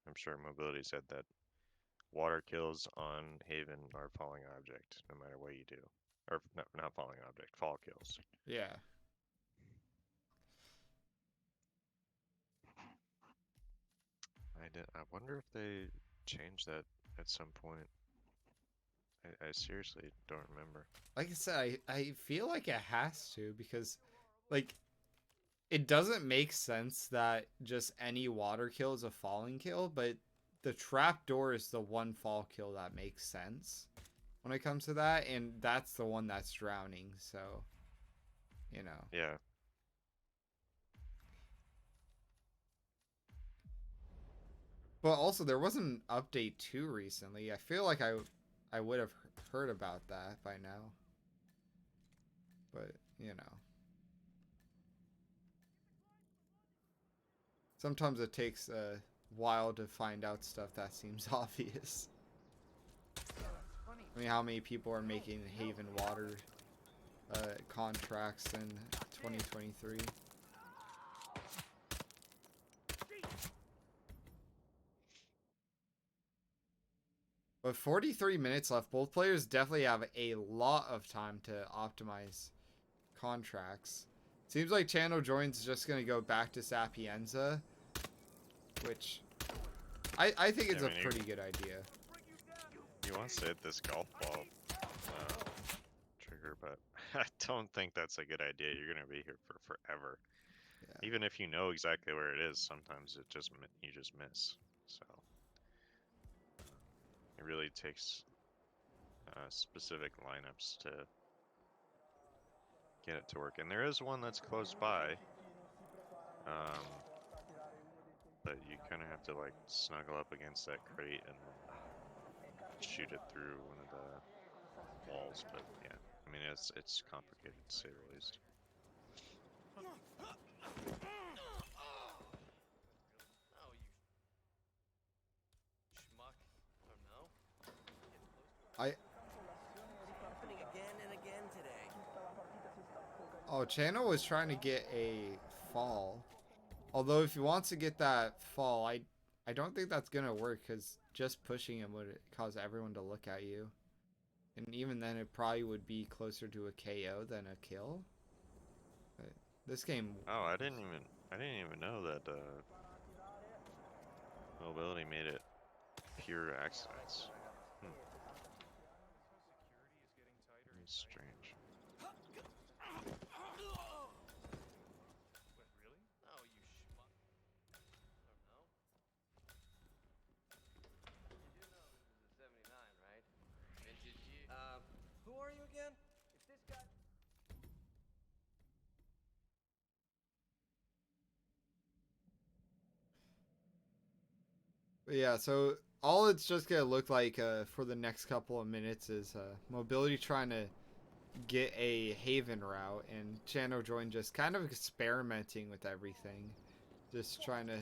I'm sure Mobility said that water kills on Haven are falling object no matter what you do. Or no, not falling object, fall kills. Yeah. I wonder if they changed that at some point. I seriously don't remember. Like I said, I feel like it has to, because, like, it doesn't make sense that just any water kill is a falling kill, but the trapdoor is the one fall kill that makes sense when it comes to that, and that's the one that's drowning, so, you know. Yeah. But also, there was an update too recently. I feel like I would have heard about that by now. But, you know. Sometimes it takes a while to find out stuff that seems obvious. I mean, how many people are making Haven Water contracts in 2023? But 43 minutes left. Both players definitely have a lot of time to optimize contracts. Seems like Channel Join's just going to go back to Sapienza, which I think it's Yeah, a I mean, pretty good idea. He wants to hit this golf ball trigger, but I don't think that's a good idea. You're gonna be here for forever. Yeah. Even if you know exactly where it is, sometimes you just miss. So it really takes specific lineups to get it to work. And there is one that's close by, but you kind of have to like snuggle up against that crate and then shoot it through one of the walls. But yeah, I mean it's complicated to say the least. Oh, you schmuck. I don't know. Getting close to it. Happening again and again today. Oh, Channel was trying to get a fall. Although if he wants to get that fall, I don't think that's going to work because just pushing him would cause everyone to look at you. And even then it probably would be closer to a KO than a kill. But this game... Oh, I didn't even know that Mobility made it pure accidents. Very strange. Wait, really? Oh, you schmuck. I don't know. You do know this is a 79, right? Vintage year. Who are you again? If this guy... But yeah, so all it's just going to look like for the next couple of minutes is Mobility trying to get a Haven route and Channel Join just kind of experimenting with everything. Just trying to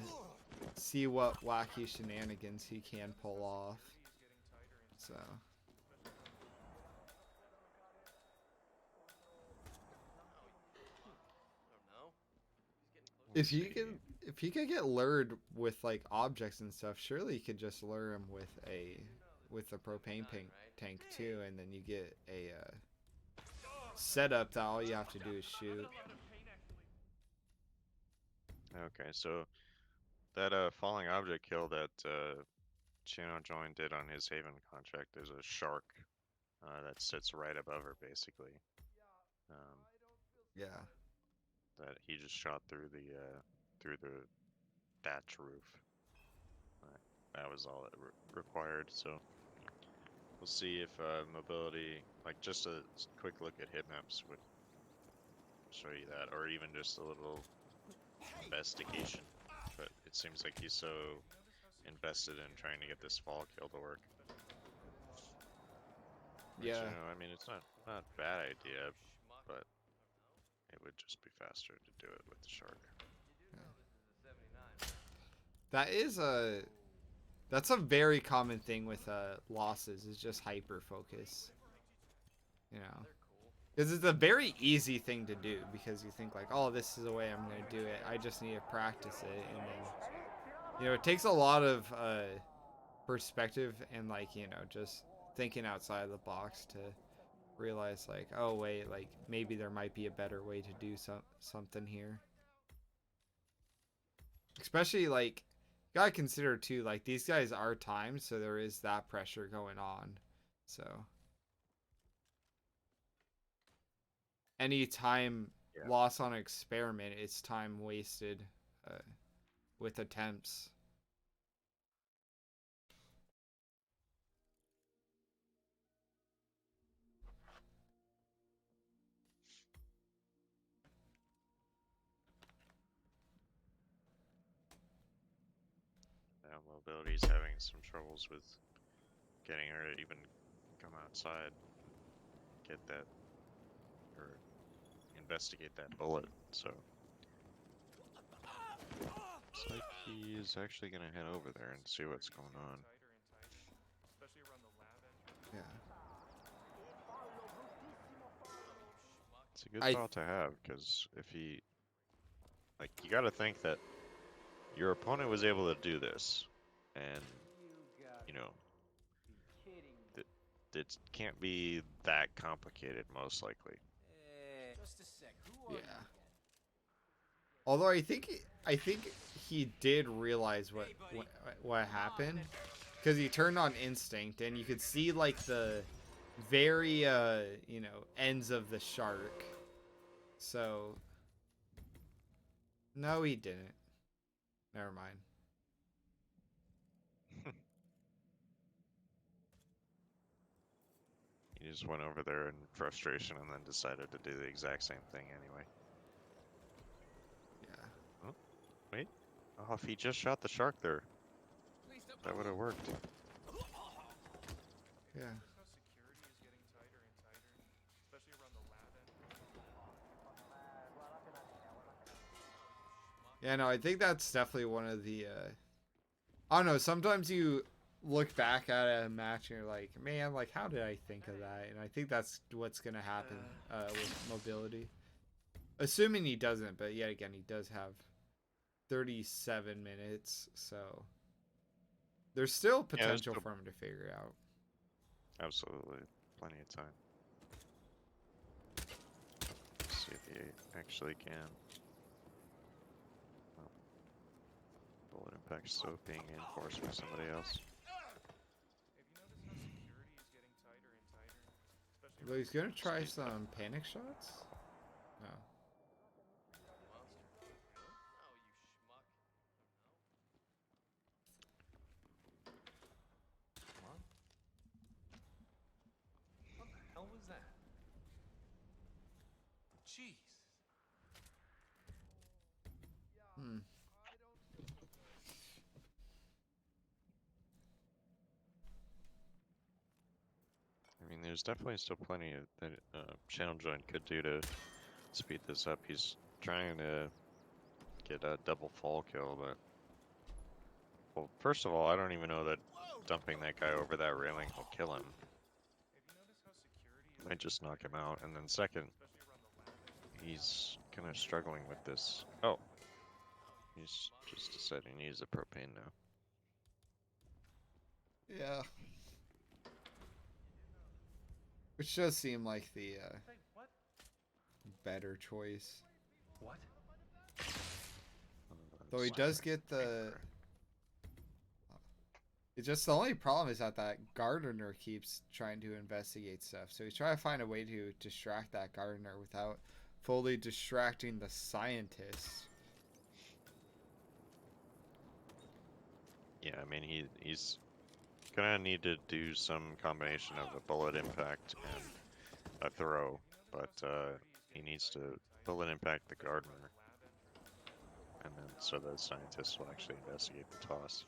see what wacky shenanigans he can pull off. So... If he could get lured with like objects and stuff, surely you could just lure him with the propane tank too, and then you get a setup that all you have to do is shoot. Okay, so that falling object kill that Channel Join did on his Haven contract, there's a shark that sits right above her basically. Yeah. That he just shot through the thatch roof. That was all it required. So we'll see if Mobility, like just a quick look at hitmaps would show you that, or even just a little investigation. But it seems like he's so invested in trying to get this fall kill to work. Which, Yeah. you know, I mean, it's not a bad idea, but it would just be faster to do it with the shark. That's a very common thing with losses, is just hyper focus. You know, because it's a very easy thing to do, because you think like, oh, this is the way I'm gonna do it, I just need to practice it, and then, you know, it takes a lot of perspective and, like, you know, just thinking outside of the box to realize like, oh wait, like maybe there might be a better way to do something here. Especially like, you gotta consider too, like these guys are timed, so there is that pressure going on. So any time loss on an experiment, it's time wasted with attempts. Mobility's having some troubles with getting her to even come outside, get that, or investigate that bullet. So looks like he is actually gonna head over there and see what's going on. Especially around the lab entrance. Yeah. It's a good I thought to have, because if he, like, you got to think that your opponent was able to do this, and you know, it can't be that complicated, most likely. Just a sec. Who are yeah. you again? Although I think he did realize what happened, because he turned on instinct, and you could see like the very you know, ends of the shark. So no, he didn't. Never mind. He just went over there in frustration and then decided to do the exact same thing anyway. Yeah. Oh, wait. Oh, if he just shot the shark there, that would have worked. Yeah. Notice how security is getting tighter and tighter, especially around the lab entrance. Yeah, no, I think that's definitely one of the I don't know, sometimes you look back at a match and you're like, man, like how did I think of that? And I think that's what's gonna happen with mobility. Assuming he doesn't, but yet again he does have 37 minutes, so there's still Yeah, there's potential still for him to figure it out. absolutely plenty of time. Let's see if he actually can. Oh. Bullet impact still being enforced by somebody else. Have you noticed how security is getting tighter and tighter, especially Though he's gonna try Speed. some panic shots? No. Monster. No, you schmuck. What? What the hell was that? Jeez. Hmm. I mean, there's definitely still plenty of that Channel Joint could do to speed this up. He's trying to get a double fall kill, but well, first of all, I don't even know that dumping that guy over that railing will kill him. Have you noticed how security is Might just knock him out. And then second, especially around the lab entrance? he's kind of struggling with this. Oh, he's just deciding to use the propane now. Yeah. Which does seem like the Say what? better choice. What? Though he does get the... It's just the only problem is that gardener keeps trying to investigate stuff. So he's trying to find a way to distract that gardener without fully distracting the scientist. Yeah, I mean, he's gonna need to do some combination of a bullet impact and a throw, but he needs to bullet impact the gardener, and then so the scientists will actually investigate the toss.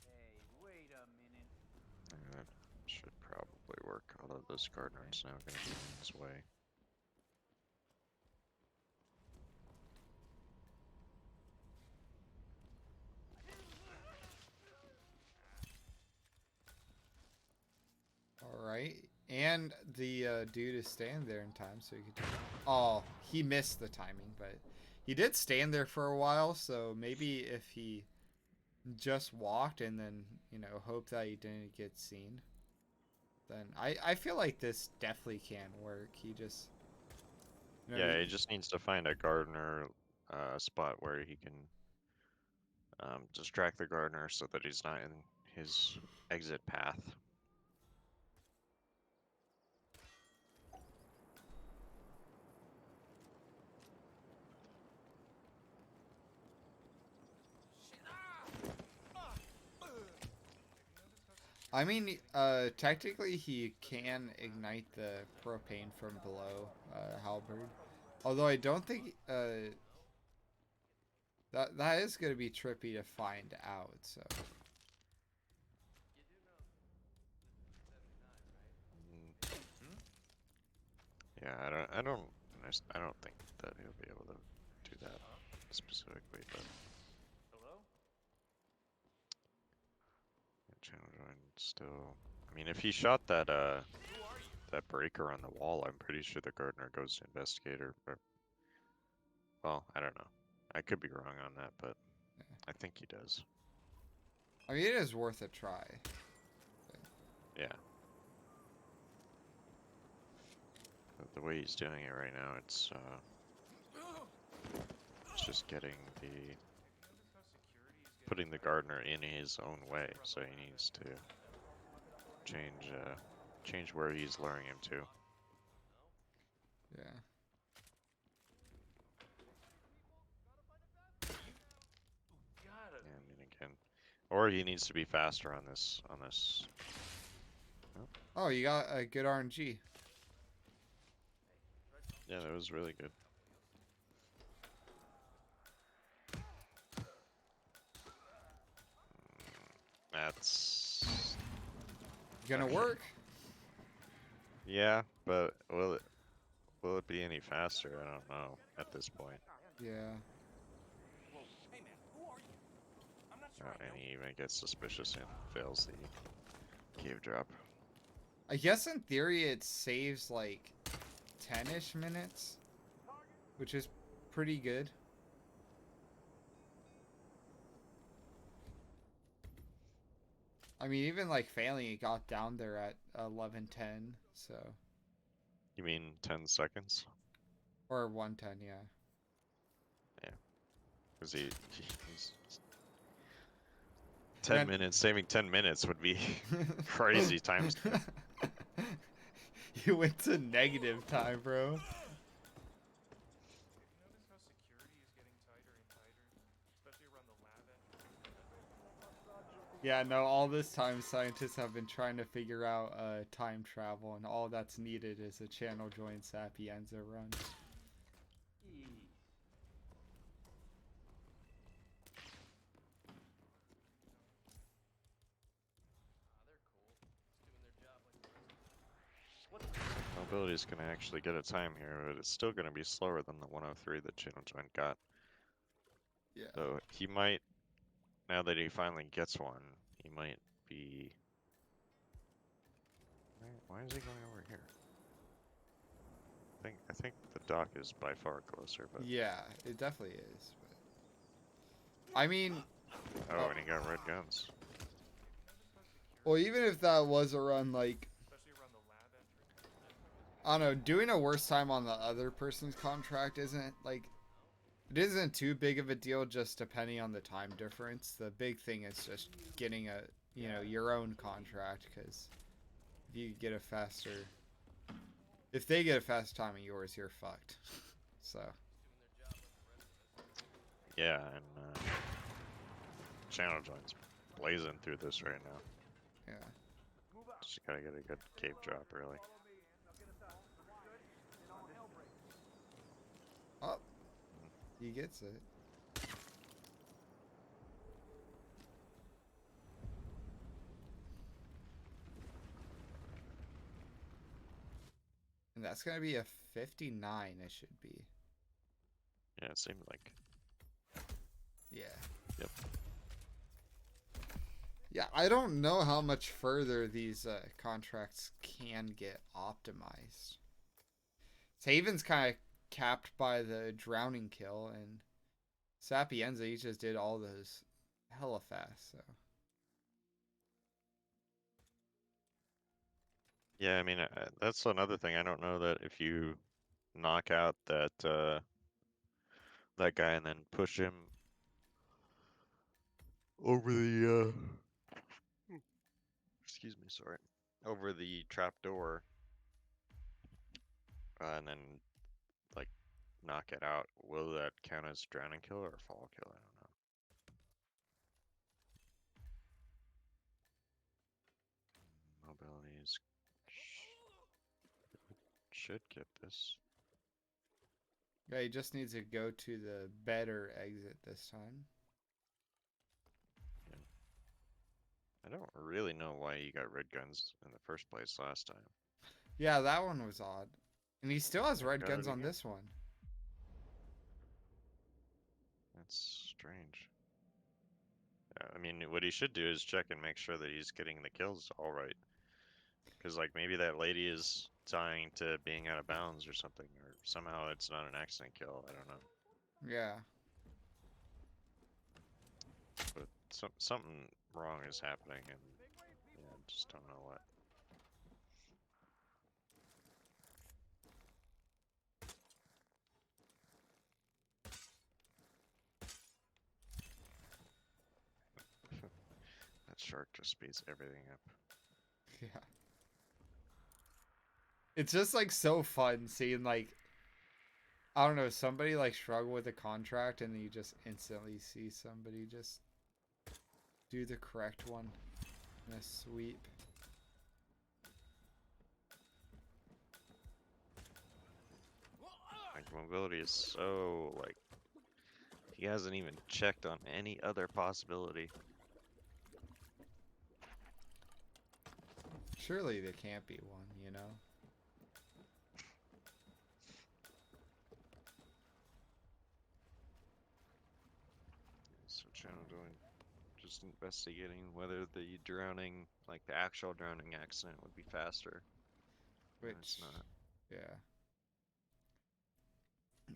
Hey, wait a minute. And that should probably work, although this gardener is now going to be in his way. Alright. And the dude is standing there in time, so he could... Oh, he missed the timing, but he did stand there for a while, so maybe if he just walked and then, you know, hope that he didn't get seen, then I feel like this definitely can work. He just... You know, Yeah, he just needs to find a gardener spot where he can distract the gardener so that he's not in his exit path. I mean, technically he can ignite the propane from below, Halberd. Although I don't think, that is going to be trippy to find out, so... Mm. Yeah, I don't think that he'll be able to do that specifically, but Hello? channel join still. I mean, if he shot that that breaker on the wall, I'm pretty sure the gardener goes to investigator. But well, I don't know. I could be wrong on that, but I think he does. I mean, it is worth a try. Yeah. But the way he's doing it right now, it's just getting the putting the gardener in his own way. So he needs to change where he's luring him to. Yeah. And again, or he needs to be faster on this. Oh, you got a good RNG. Yeah, that was really good. That's Gonna work. yeah, but will it be any faster? I don't know at this point. Yeah. Whoa, hey man, who are you? I'm not sure Oh, I know and he even gets suspicious and fails the cave drop. I guess in theory it saves like 10-ish minutes, which is pretty good. I mean, even like failing, it got down there at 11:10, so You mean 10 seconds? or 1:10, yeah. Yeah, because he's 10 minutes. Saving 10 minutes would be crazy times. You went to negative time, bro. Have you noticed how security is getting tighter and tighter, especially around the lab entrance? Yeah, no, all this time scientists have been trying to figure out time travel, and all that's needed is a channel join Sapienza run. They're cool. Just doing their job like the rest of us. Mobility is going to actually get a time here, but it's still going to be slower than the 103 that Channel Join got. Yeah. So he might, now that he finally gets one, he might be. Why is he going over here? I think the dock is by far closer, but Yeah, it definitely is. But I mean, oh, and he got red guns. well, even if that was a run, like, Especially around the lab entrance. I don't know, doing a worse time on the other person's contract isn't like, it isn't too big of a deal, just depending on the time difference. The big thing is just getting a, you know, your own contract, because if you get a faster, if they get a faster time than yours, you're fucked. So. Yeah, and Channel Join's blazing through this right now. Yeah. Just gotta get a good cave drop early. Oh, he gets it. And that's gonna be a 59, it should be. Yeah, it seemed like. Yeah. Yep. Yeah, I don't know how much further these contracts can get optimized. Haven's kind of capped by the drowning kill, and Sapienza, he just did all those hella fast, so. Yeah, I mean, that's another thing. I don't know that if you knock out that that guy and then push him over the excuse me, sorry, over the trap door, and then like knock it out, will that count as drowning kill or fall kill? I don't know. Mobilities should get this. Yeah, he just needs to go to the better exit this time. Yeah. I don't really know why he got red guns in the first place last time. Yeah, that one was odd. And he still has red Got guns it on again. this one. That's strange. I mean, what he should do is check and make sure that he's getting the kills all right. Because, like, maybe that lady is tying to being out of bounds or something, or somehow it's not an accident kill. I don't know. Yeah. But something wrong is happening, and yeah, I just don't know what. That shark just speeds everything up. Yeah. It's just like so fun seeing like I don't know, somebody like struggle with a contract and then you just instantly see somebody just do the correct one in a sweep. Like, mobility is so, like, he hasn't even checked on any other possibility. Surely there can't be one, you know? So channel doing, just investigating whether the drowning, like the actual drowning accident would be faster. And it's Which, not. yeah.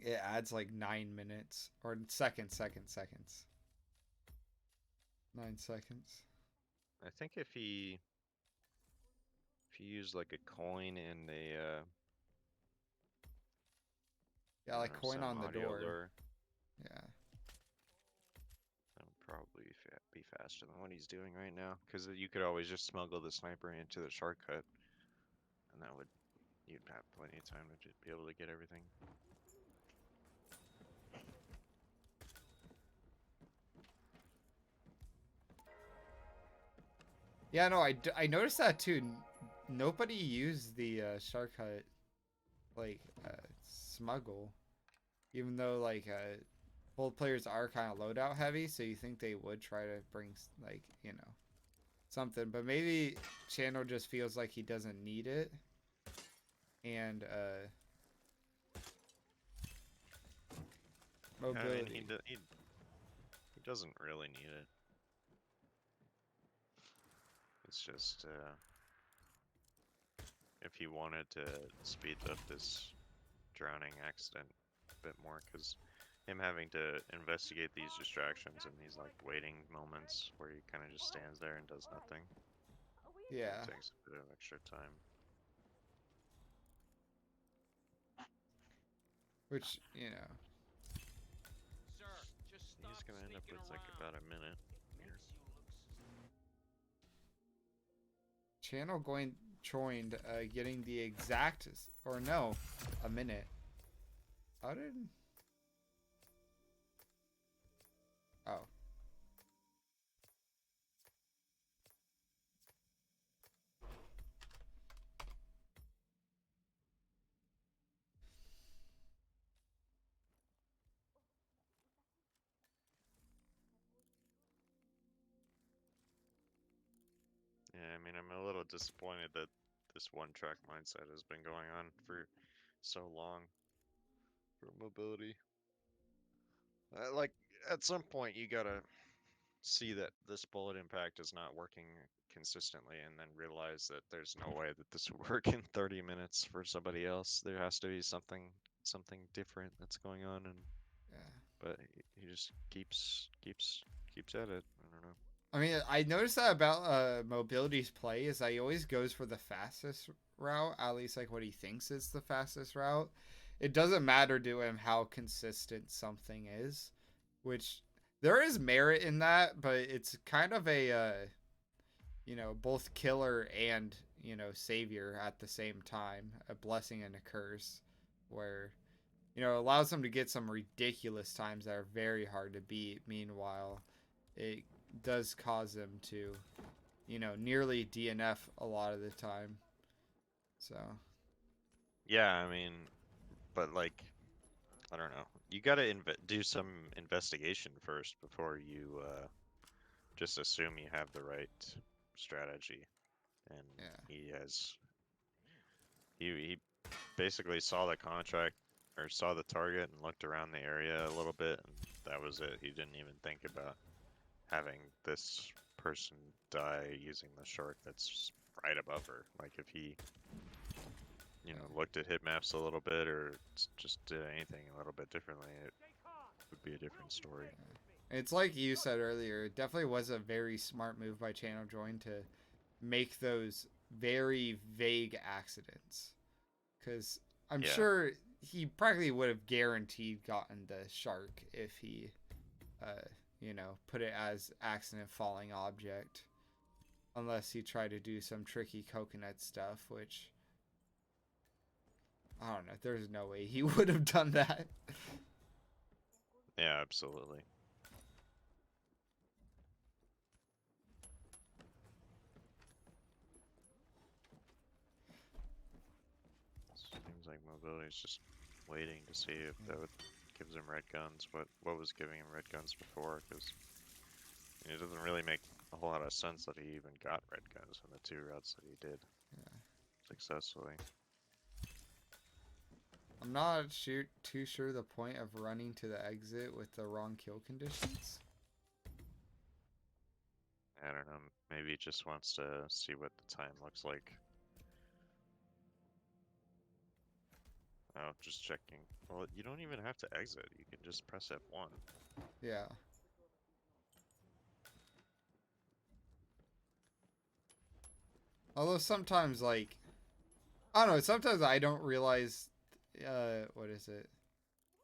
It adds like 9 minutes. Or seconds. 9 seconds. I think if you use like a coin and a Yeah, like coin some on the audio door. lure, Yeah. that would probably be faster than what he's doing right now. Because you could always just smuggle the sniper into the shortcut, and that would, you'd have plenty of time to just be able to get everything. Yeah, no, I noticed that too. Nobody used the shortcut like smuggle, even though like both players are kind of loadout heavy, so you think they would try to bring like something, but maybe Channel just feels like he doesn't need it, and I mean, mobility. he doesn't really need it. It's just if he wanted to speed up this drowning accident a bit more, because him having to investigate these distractions and these like waiting moments where he kind of just stands there and does nothing, Yeah, it takes a bit of extra time. which Sir, just stop He's gonna end up sneaking with like around. about a minute here. Makes you look Channel going joined getting the exact or no a minute. How did? Oh. Yeah, I mean, I'm a little disappointed that this one track mindset has been going on for so long for mobility. Like, at some point, you gotta see that this bullet impact is not working consistently and then realize that there's no way that this would work in 30 minutes for somebody else. There has to be something different that's going on, and Yeah. but he just keeps at it. I don't know. I mean, I noticed that about Mobility's play is that he always goes for the fastest route, at least like what he thinks is the fastest route. It doesn't matter to him how consistent something is, which there is merit in that, but it's kind of a both killer and savior at the same time, a blessing and a curse, where it allows them to get some ridiculous times that are very hard to beat. Meanwhile, it does cause them to, nearly DNF a lot of the time. So, Yeah, I mean, but like, I don't know. You gotta do some investigation first before you just assume you have the right strategy. And yeah. he basically saw the contract or saw the target and looked around the area a little bit, and that was it. He didn't even think about having this person die using the shark that's right above her. Like if he, you know, looked at hit maps a little bit or just did anything a little bit differently, it would be a different story. It's like you said earlier, it definitely was a very smart move by Channel Join to make those very vague accidents. Because I'm Yeah. sure he practically would have guaranteed gotten the shark if he, you know, put it as accident falling object. Unless he tried to do some tricky coconut stuff, which I don't know. There's no way he would have done that. Yeah, absolutely. Seems like Mobility's just waiting to see if that would gives him red guns. What was giving him red guns before? Because it doesn't really make a whole lot of sense that he even got red guns in the 2 routes that he did successfully. I'm not too sure the point of running to the exit with the wrong kill conditions. I don't know. Maybe he just wants to see what the time looks like. Oh, just checking. Well, you don't even have to exit. You can just press F1. Yeah. Although sometimes, like, I don't know, sometimes I don't realize, what is it?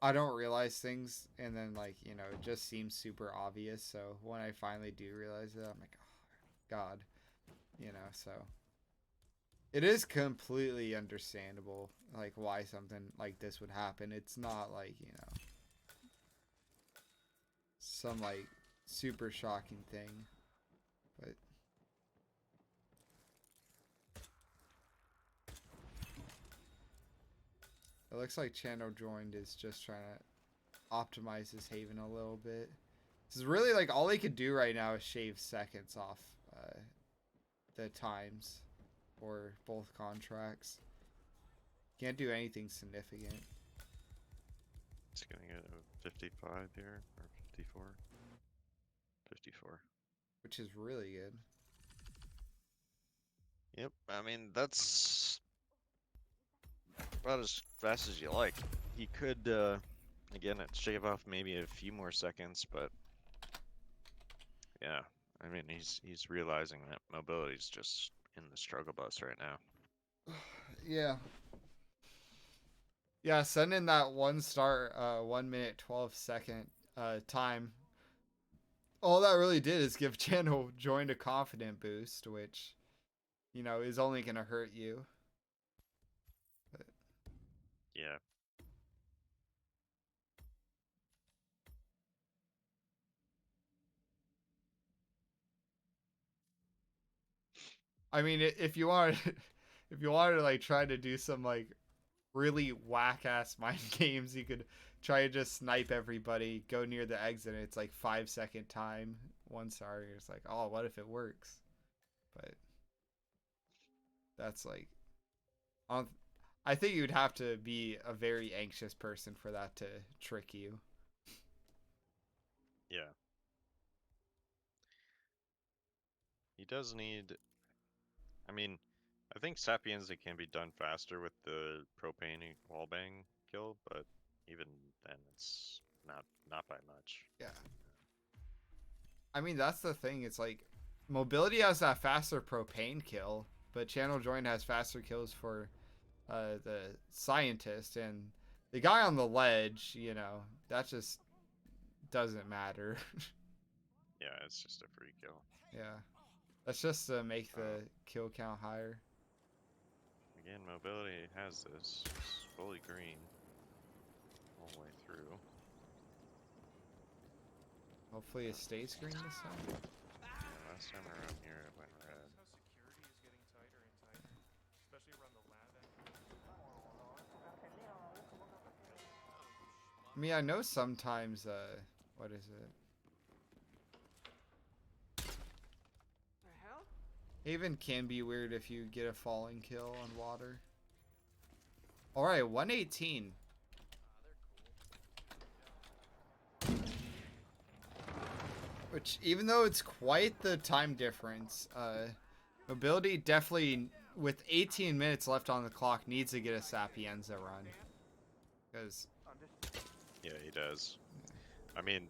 I don't realize things, and then, like, you know, it just seems super obvious, so when I finally do realize it, I'm like, oh, God. You know, so. It is completely understandable, like, why something like this would happen. It's not, like, you know, some, like, super shocking thing, but... It looks like Channel Joined is just trying to optimize his Haven a little bit. This is really like all he could do right now is shave seconds off the times for both contracts. Can't do anything significant. It's gonna get a 55 here, or 54. 54. Which is really good. Yep, I mean, that's about as fast as you like. He could, again, shave off maybe a few more seconds, but yeah, I mean, he's realizing that Mobility's just in the struggle bus right now. Yeah. Yeah, send in that 1 minute 12-second time. All that really did is give Channel Joined a confident boost, which, you know, is only going to hurt you. But... Yeah. I mean, if you wanted, if you wanted to like try to do some like really whack ass mind games, you could try to just snipe everybody, go near the exit, and it's like 5-second time, 1 star. It's like, oh, what if it works? But that's like, I think you'd have to be a very anxious person for that to trick you. Yeah. He does need... I mean, I think Sapienza can be done faster with the propane wallbang kill, but even then it's not by much. Yeah. I mean, that's the thing. It's like, Mobility has that faster propane kill, but Channel Join has faster kills for the scientist, and the guy on the ledge, you know, that just doesn't matter. Yeah, it's just a free kill. Yeah. That's just to make the kill count higher. Again, Mobility has this. It's fully green all the way through. Hopefully it stays green this time. Yeah, last time around here it went red. How security is getting tighter and tighter, especially around the lab entrance. I mean, I know sometimes, what is it? The hell? Haven can be weird if you get a falling kill on water. Alright, 118. Which, even though it's quite the time difference, Mobility definitely, with 18 minutes left on the clock, needs to get a Sapienza run. Because, Yeah, he does. I mean,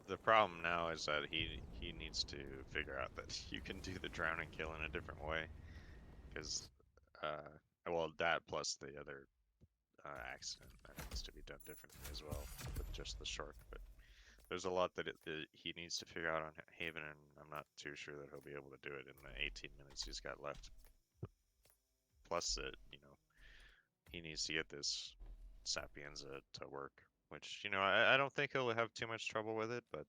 the problem now is that he needs to figure out that you can do the drowning kill in a different way. Because, well, that plus the other accident that needs to be done differently as well with just the shark. But there's a lot that he needs to figure out on Haven, and I'm not too sure that he'll be able to do it in the 18 minutes he's got left. Plus, that he needs to get this Sapienza to work, which I don't think he'll have too much trouble with it, but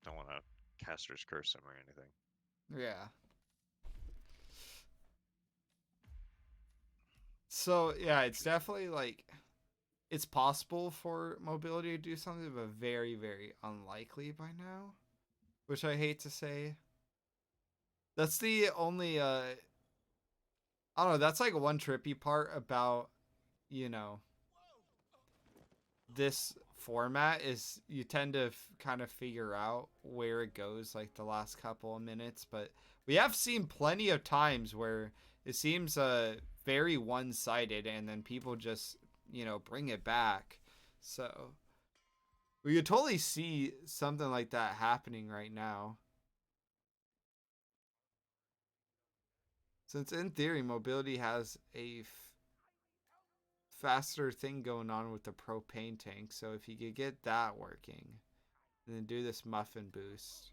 don't want to caster's curse him or anything. yeah. So, yeah, it's definitely, like, it's possible for Mobility to do something, but very, very unlikely by now. Which I hate to say. That's the only, I don't know, that's, like, one trippy part about, this format is you tend to kind of figure out where it goes, like, the last couple of minutes. But we have seen plenty of times where it seems very one-sided, and then people just bring it back. So we could totally see something like that happening right now, since in theory Mobility has a faster thing going on with the propane tank. So if you could get that working and then do this muffin boost.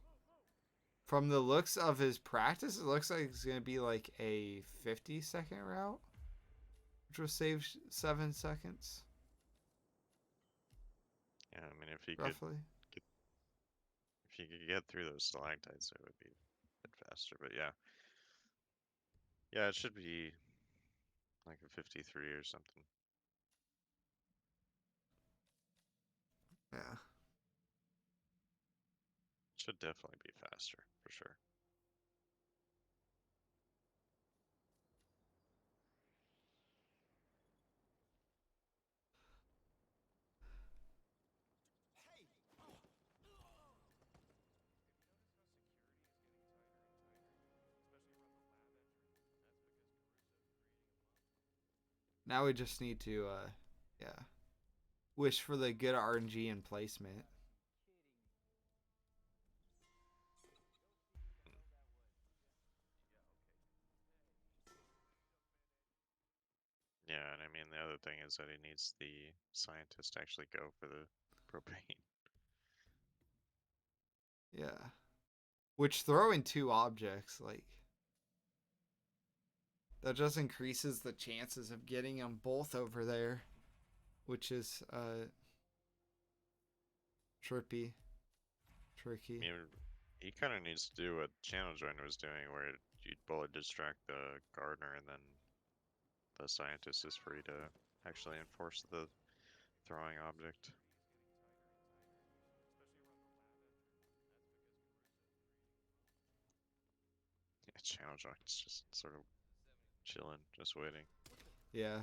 From the looks of his practice, it looks like it's going to be like a 50-second route, which will save 7 seconds. Yeah, I mean, if he roughly. could get through those stalactites, it would be a bit faster. But yeah, it should be like a 53 or something. Yeah. Should definitely be faster for sure. Now we just need to, wish for the good RNG and placement. Yeah, and I mean, the other thing is that he needs the scientist to actually go for the propane. Yeah. Which, throwing 2 objects, like, that just increases the chances of getting them both over there, which is tricky. I mean, he kind of needs to do what Channel Joiner was doing, where you'd bullet distract the gardener, and then the scientist is free to actually enforce the throwing object. Yeah, Channel Joiner's just sort of chilling, just waiting. Yeah.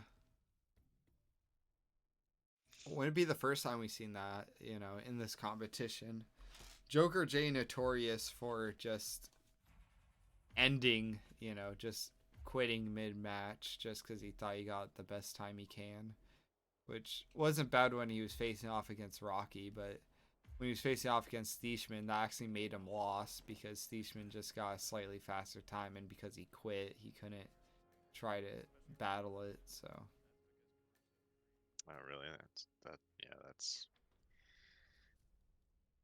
Wouldn't it be the first time we've seen that, in this competition? Joker J notorious for just ending, just quitting mid-match just because he thought he got the best time he can. Which wasn't bad when he was facing off against Rocky, but when he was facing off against Steishman, that actually made him lost because Steishman just got a slightly faster time, and because he quit, he couldn't try to battle it, so... Oh, really?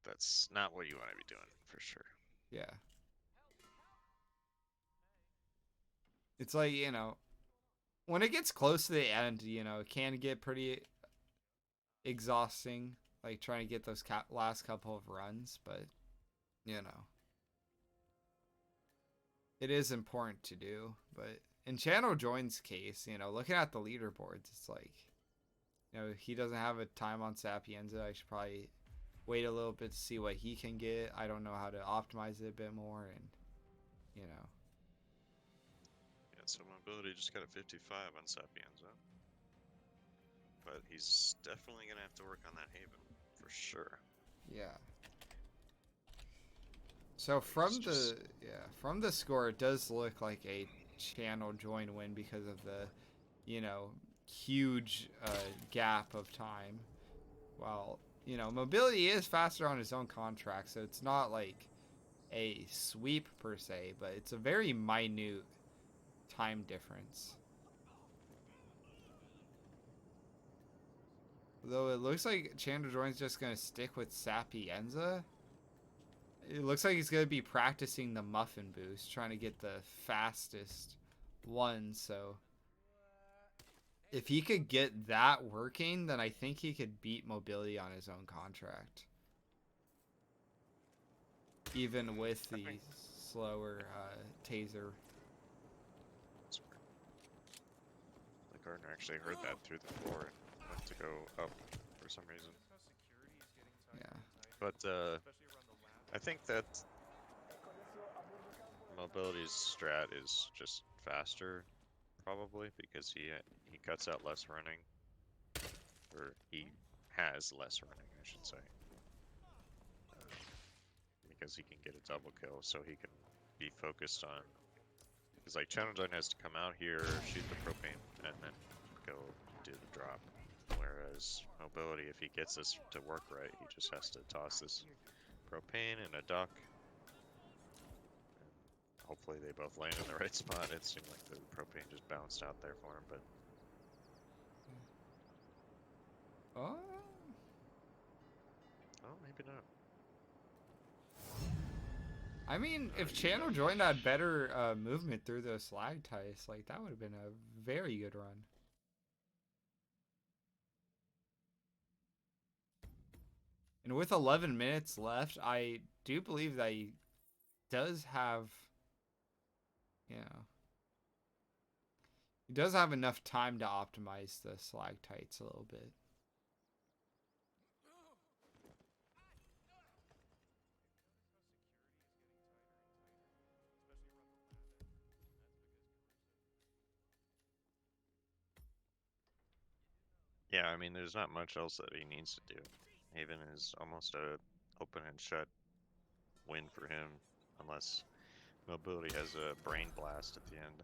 That's not what you want to be doing, for sure. Yeah. It's like, when it gets close to the end, it can get pretty exhausting, like trying to get those last couple of runs, but, it is important to do. But in Channel Join's case, looking at the leaderboards, it's like, he doesn't have a time on Sapienza. I should probably wait a little bit to see what he can get. I don't know how to optimize it a bit more, and, Yeah, so Mobility just got a 55 on Sapienza. But he's definitely going to have to work on that Haven, for sure. Yeah. So from just- from the score, it does look like a channel join win because of the, you know, huge gap of time. While, you know, mobility is faster on his own contract, so it's not like a sweep per se, but it's a very minute time difference. Though it looks like Chandler Join's just gonna stick with Sapienza. It looks like he's gonna be practicing the muffin boost, trying to get the fastest one. So if he could get that working, then I think he could beat mobility on his own contract, even with the slower taser. The gardener actually heard that through the floor and went to go up for some reason. Notice how security is getting tighter Yeah. and tighter, But especially around the lab. I think that mobility's strat is just faster, probably because he cuts out less running, or he has less running, I should say, because he can get a double kill, so he can be focused on. Because like Channel Join has to come out here, shoot the propane, and then go do the drop. Whereas mobility, if he gets this to work right, he just has to toss this propane and a duck. And hopefully they both land in the right spot. It seemed like the propane just bounced out there for him, but Oh. oh, maybe not. I mean, if Channel Join had better movement through those stalactites, like that would have been a very good run. And with 11 minutes left, I do believe that he does have, you know, he does have enough time to optimize the stalactites a little bit. Yeah, I mean, there's not much else that he needs to do. Haven is almost a open and shut win for him, unless mobility has a brain blast at the end.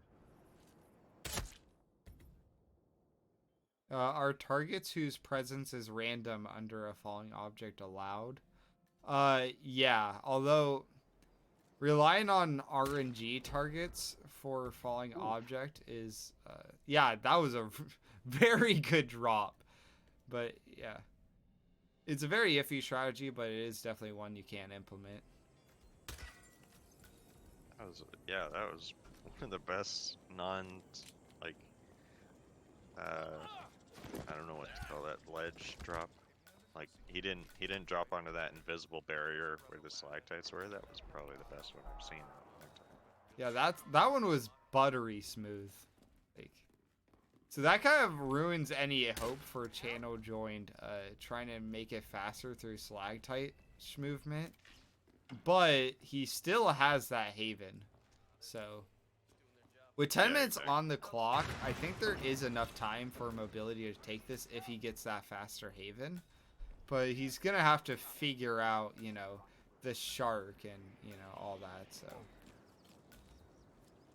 Are targets whose presence is random under a falling object allowed? Yeah, although relying on RNG targets for falling object is, yeah, that was a very good drop. But yeah, it's a very iffy strategy, but it is definitely one you can implement. That was, yeah, that was one of the best like, I don't know what to call that, ledge drop. Like he didn't drop onto that invisible barrier where the stalactites were. That was probably the best one I've seen in a long time. Yeah, that one was buttery smooth. Like, so that kind of ruins any hope for channel joined trying to make it faster through stalactite movement. But he still has that Haven. So with 10 Yeah, minutes exactly. on the clock, I think there is enough time for mobility to take this if he gets that faster Haven. But he's going to have to figure out, you know, the shark and, you know, all that. So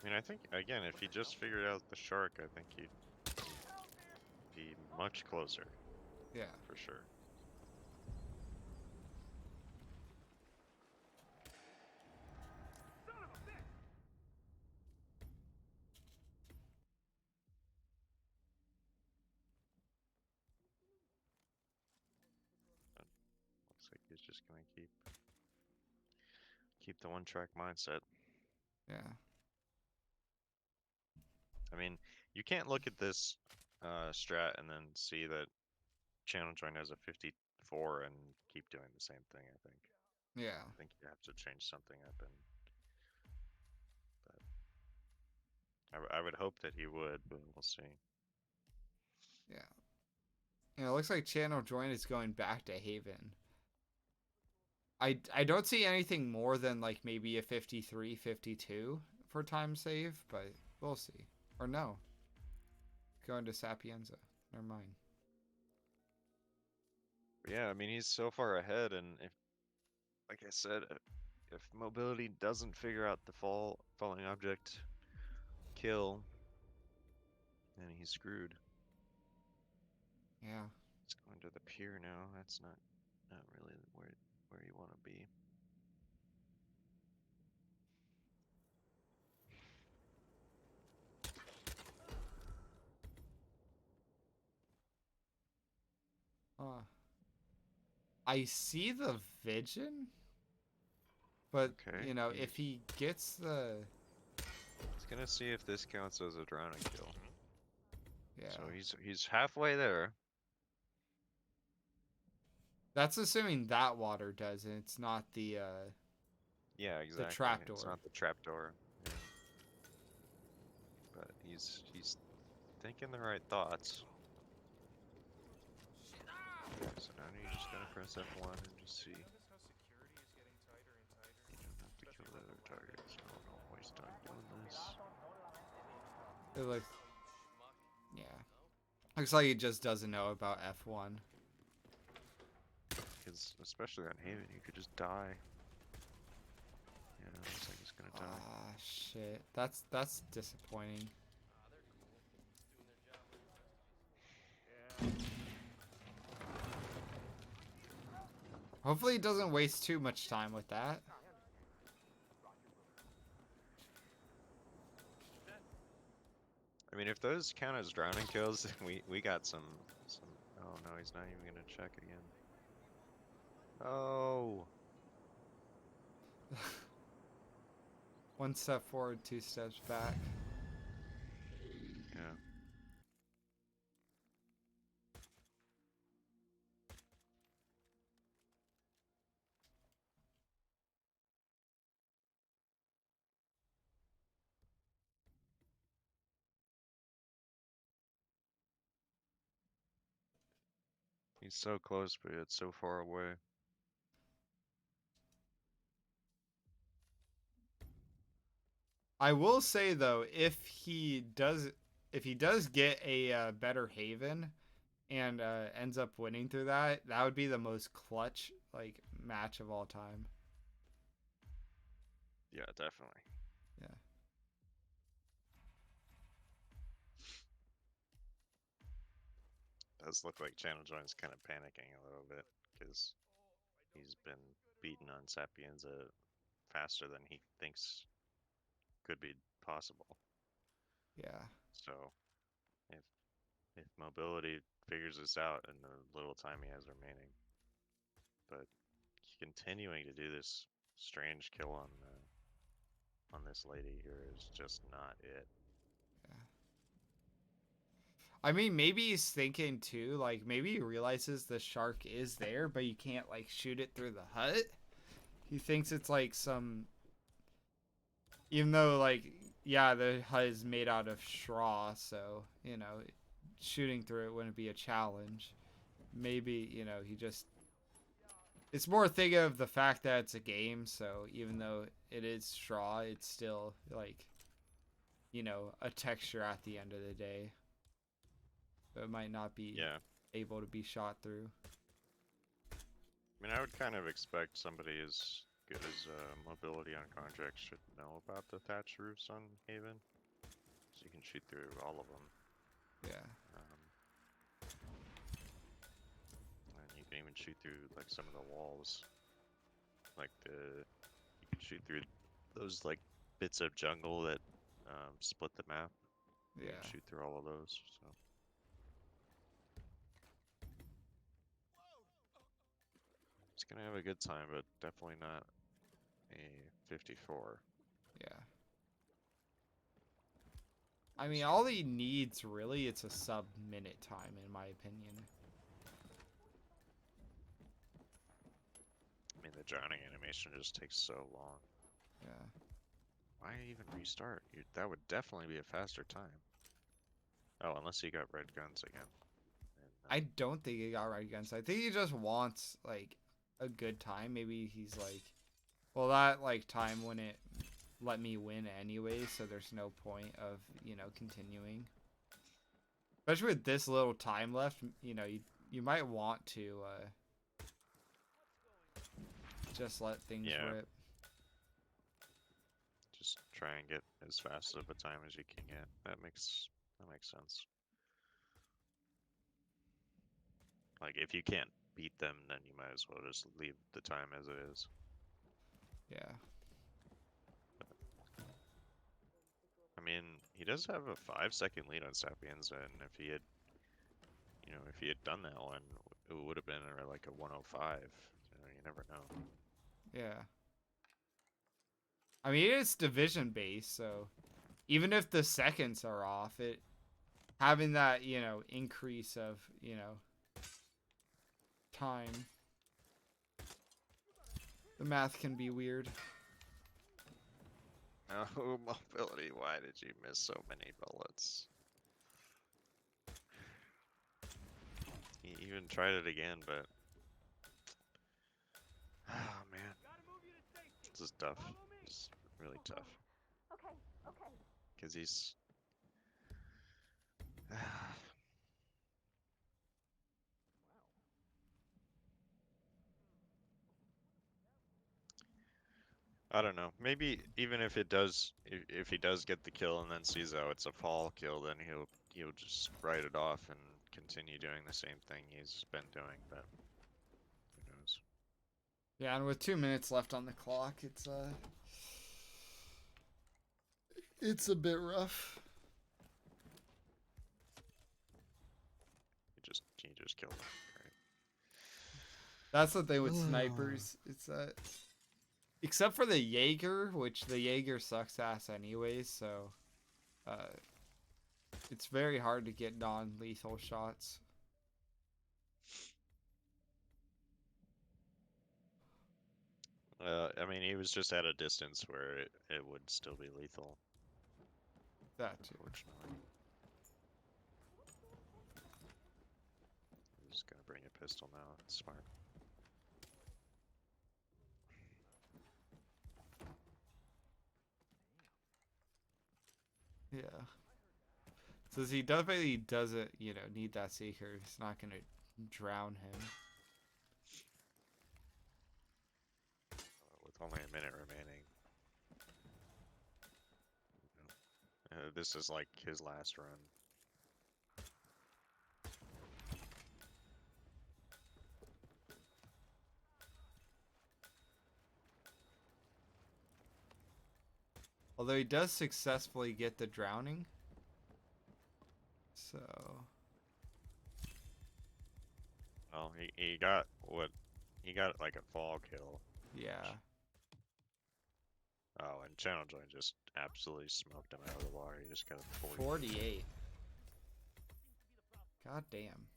I mean, I think again, if he just figured out the shark, I think he'd be much closer yeah. for sure. Looks like he's just gonna keep the one-track mindset. Yeah. I mean, you can't look at this strat and then see that Channel Join has a 54 and keep doing the same thing. I think. Yeah. I think you have to change something up, and but I would hope that he would, but we'll see. Yeah. You know, it looks like channel join is going back to Haven. I don't see anything more than like maybe a 53, 52 for time save, but we'll see. Or no. Going to Sapienza. Never mind. But yeah, I mean he's so far ahead, and if, like I said, if mobility doesn't figure out the falling object kill, then he's screwed. Yeah. It's going to the pier now. That's not really where you want to be. I see the vision, but Okay, you know, he- if he gets the He's gonna see if this counts as a drowning kill. yeah, So he's halfway there. that's assuming that water does, and it's not the Yeah, the exactly. It's trapdoor. not the trapdoor. Yeah. But he's thinking the right thoughts. So now you're just gonna press F1 and just see. Notice how security is getting tighter and tighter. You don't have to kill the other target, so don't waste time doing this. It looks, yeah, looks like he just doesn't know about F1. Because especially on Haven, you could just die. Yeah, looks like he's gonna die. Ah, shit, that's disappointing. Hopefully, he doesn't waste too much time with that. I mean, if those count as drowning kills, then we got some. Oh no, he's not even gonna check again. Oh. One step forward, two steps back. Yeah. He's so close, but yet so far away. I will say though, if he does get a better Haven and ends up winning through that, that would be the most clutch like match of all time. Yeah, definitely. Yeah. Does look like Channel Join's kind of panicking a little bit because he's been beaten on Sapienza faster than he thinks could be possible. Yeah. So if mobility figures this out in the little time he has remaining, but continuing to do this strange kill on this lady here is just not it. I mean, maybe he's thinking too, like maybe he realizes the shark is there, but you can't like shoot it through the hut. He thinks it's like some, even though like yeah, the hut is made out of straw, so you know, shooting through it wouldn't be a challenge. Maybe you know he just. It's more thinking of the fact that it's a game, so even though it is straw, it's still like, you know, a texture at the end of the day. So it might not be Yeah. able to be shot through. I mean, I would kind of expect somebody as good as mobility on contract should know about the thatch roofs on Haven, so you can shoot through all of them. Yeah. And you can even shoot through like some of the walls, like you can shoot through those like bits of jungle that split the map. You Yeah. can shoot through all of those. So. It's gonna have a good time, but definitely not a 54. Yeah. I mean, all he needs really, it's a sub-minute time, in my opinion. I mean, the drowning animation just takes so long. Yeah. Why even restart? That would definitely be a faster time. Oh, unless you got red guns again. And, I don't think he got right guns. I think he just wants, like, a good time. Maybe he's like, well, that, like, time wouldn't let me win anyway, so there's no point of, you know, continuing. Especially with this little time left, you know, you might want to, just let things Yeah. rip. try and get as fast of a time as you can get. That makes sense. Like if you can't beat them, then you might as well just leave the time as it is. Yeah. I mean, he does have a 5-second lead on Sapienza, and if he had, if he had done that one, it would have been like a 105. You never know. Yeah. I mean, it's division based, so even if the seconds are off, it having that, increase of, time. The math can be weird. Oh, Mob1lity, why did you miss so many bullets? He even tried it again, but oh man, this is tough. This is really tough Okay, okay. because he's. I don't know. Maybe even if it does, if he does get the kill and then sees out it's a fall kill, then he'll just write it off and continue doing the same thing he's been doing. But who knows? Yeah, and with 2 minutes left on the clock, it's a bit rough. He just killed him. Right? That's the thing with snipers. It's that, except for the Jaeger, which the Jaeger sucks ass anyways, so it's very hard to get non-lethal shots. I mean, he was just at a distance where it would still be lethal. That too. Unfortunately. He's gonna bring a pistol now. That's smart. Yeah. Says he definitely doesn't, need that seeker. He's not gonna drown him. With only a minute remaining. This is like his last run. Although he does successfully get the drowning. So. Well, he got what? He got like a fall kill. Yeah. Oh, and Channel Join just absolutely smoked him out of the water. He just got a 48. God damn.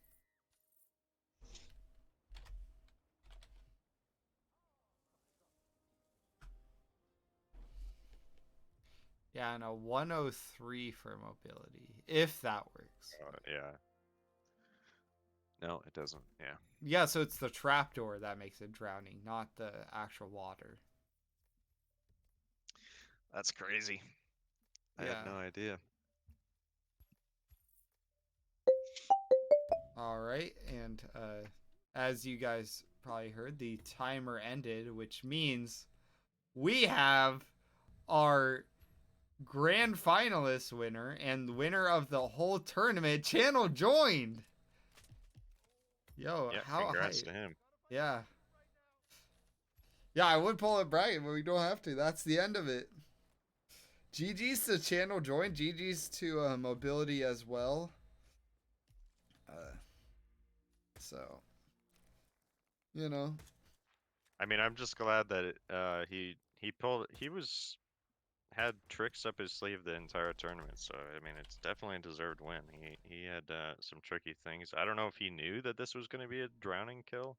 Yeah, and a 103 for mobility, if that works. Yeah. No, it doesn't. Yeah. Yeah, so it's the trapdoor that makes it drowning, not the actual water. That's crazy. I had no idea. All right, and as you guys probably heard, the timer ended, which means we have our grand finalist winner and the winner of the whole tournament. Channel joined. Yo, Yeah, how congrats hype. to him. Yeah. Yeah, I would pull it bracket, but we don't have to. That's the end of it. GG's to Channel join. GG's to Mob1lity as well. So, I mean, I'm just glad that he had tricks up his sleeve the entire tournament. So I mean, it's definitely a deserved win. He had some tricky things. I don't know if he knew that this was going to be a drowning kill,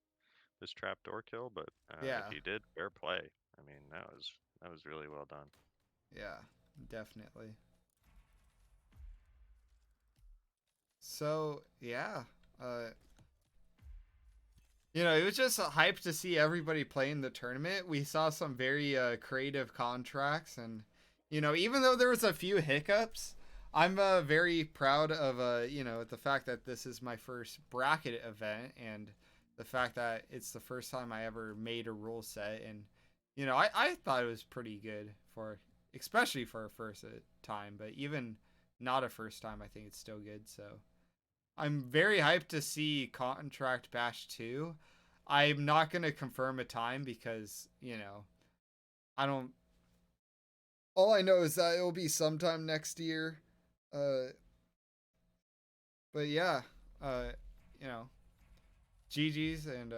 this trapdoor kill, but yeah. if he did, fair play. I mean, that was really well done. Yeah, definitely. So, yeah. It was just a hype to see everybody playing the tournament. We saw some very creative contracts, and even though there was a few hiccups, I'm very proud of the fact that this is my first bracket event, and the fact that it's the first time I ever made a rule set, and I thought it was pretty good for especially for a first time. But even not a first time, I think it's still good. So I'm very hyped to see Contract Bash 2. I'm not gonna confirm a time because I don't. All I know is that it will be sometime next year. But yeah, uh, you know, GG's and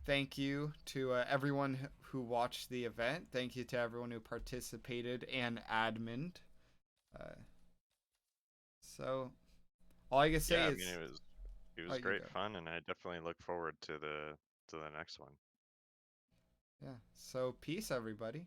thank you to everyone who watched the event. Thank you to everyone who participated and admined. Uh, so all I can say Yeah, I is, mean it oh, was you great go. fun, and I definitely look forward to the next one. Yeah. So peace, everybody.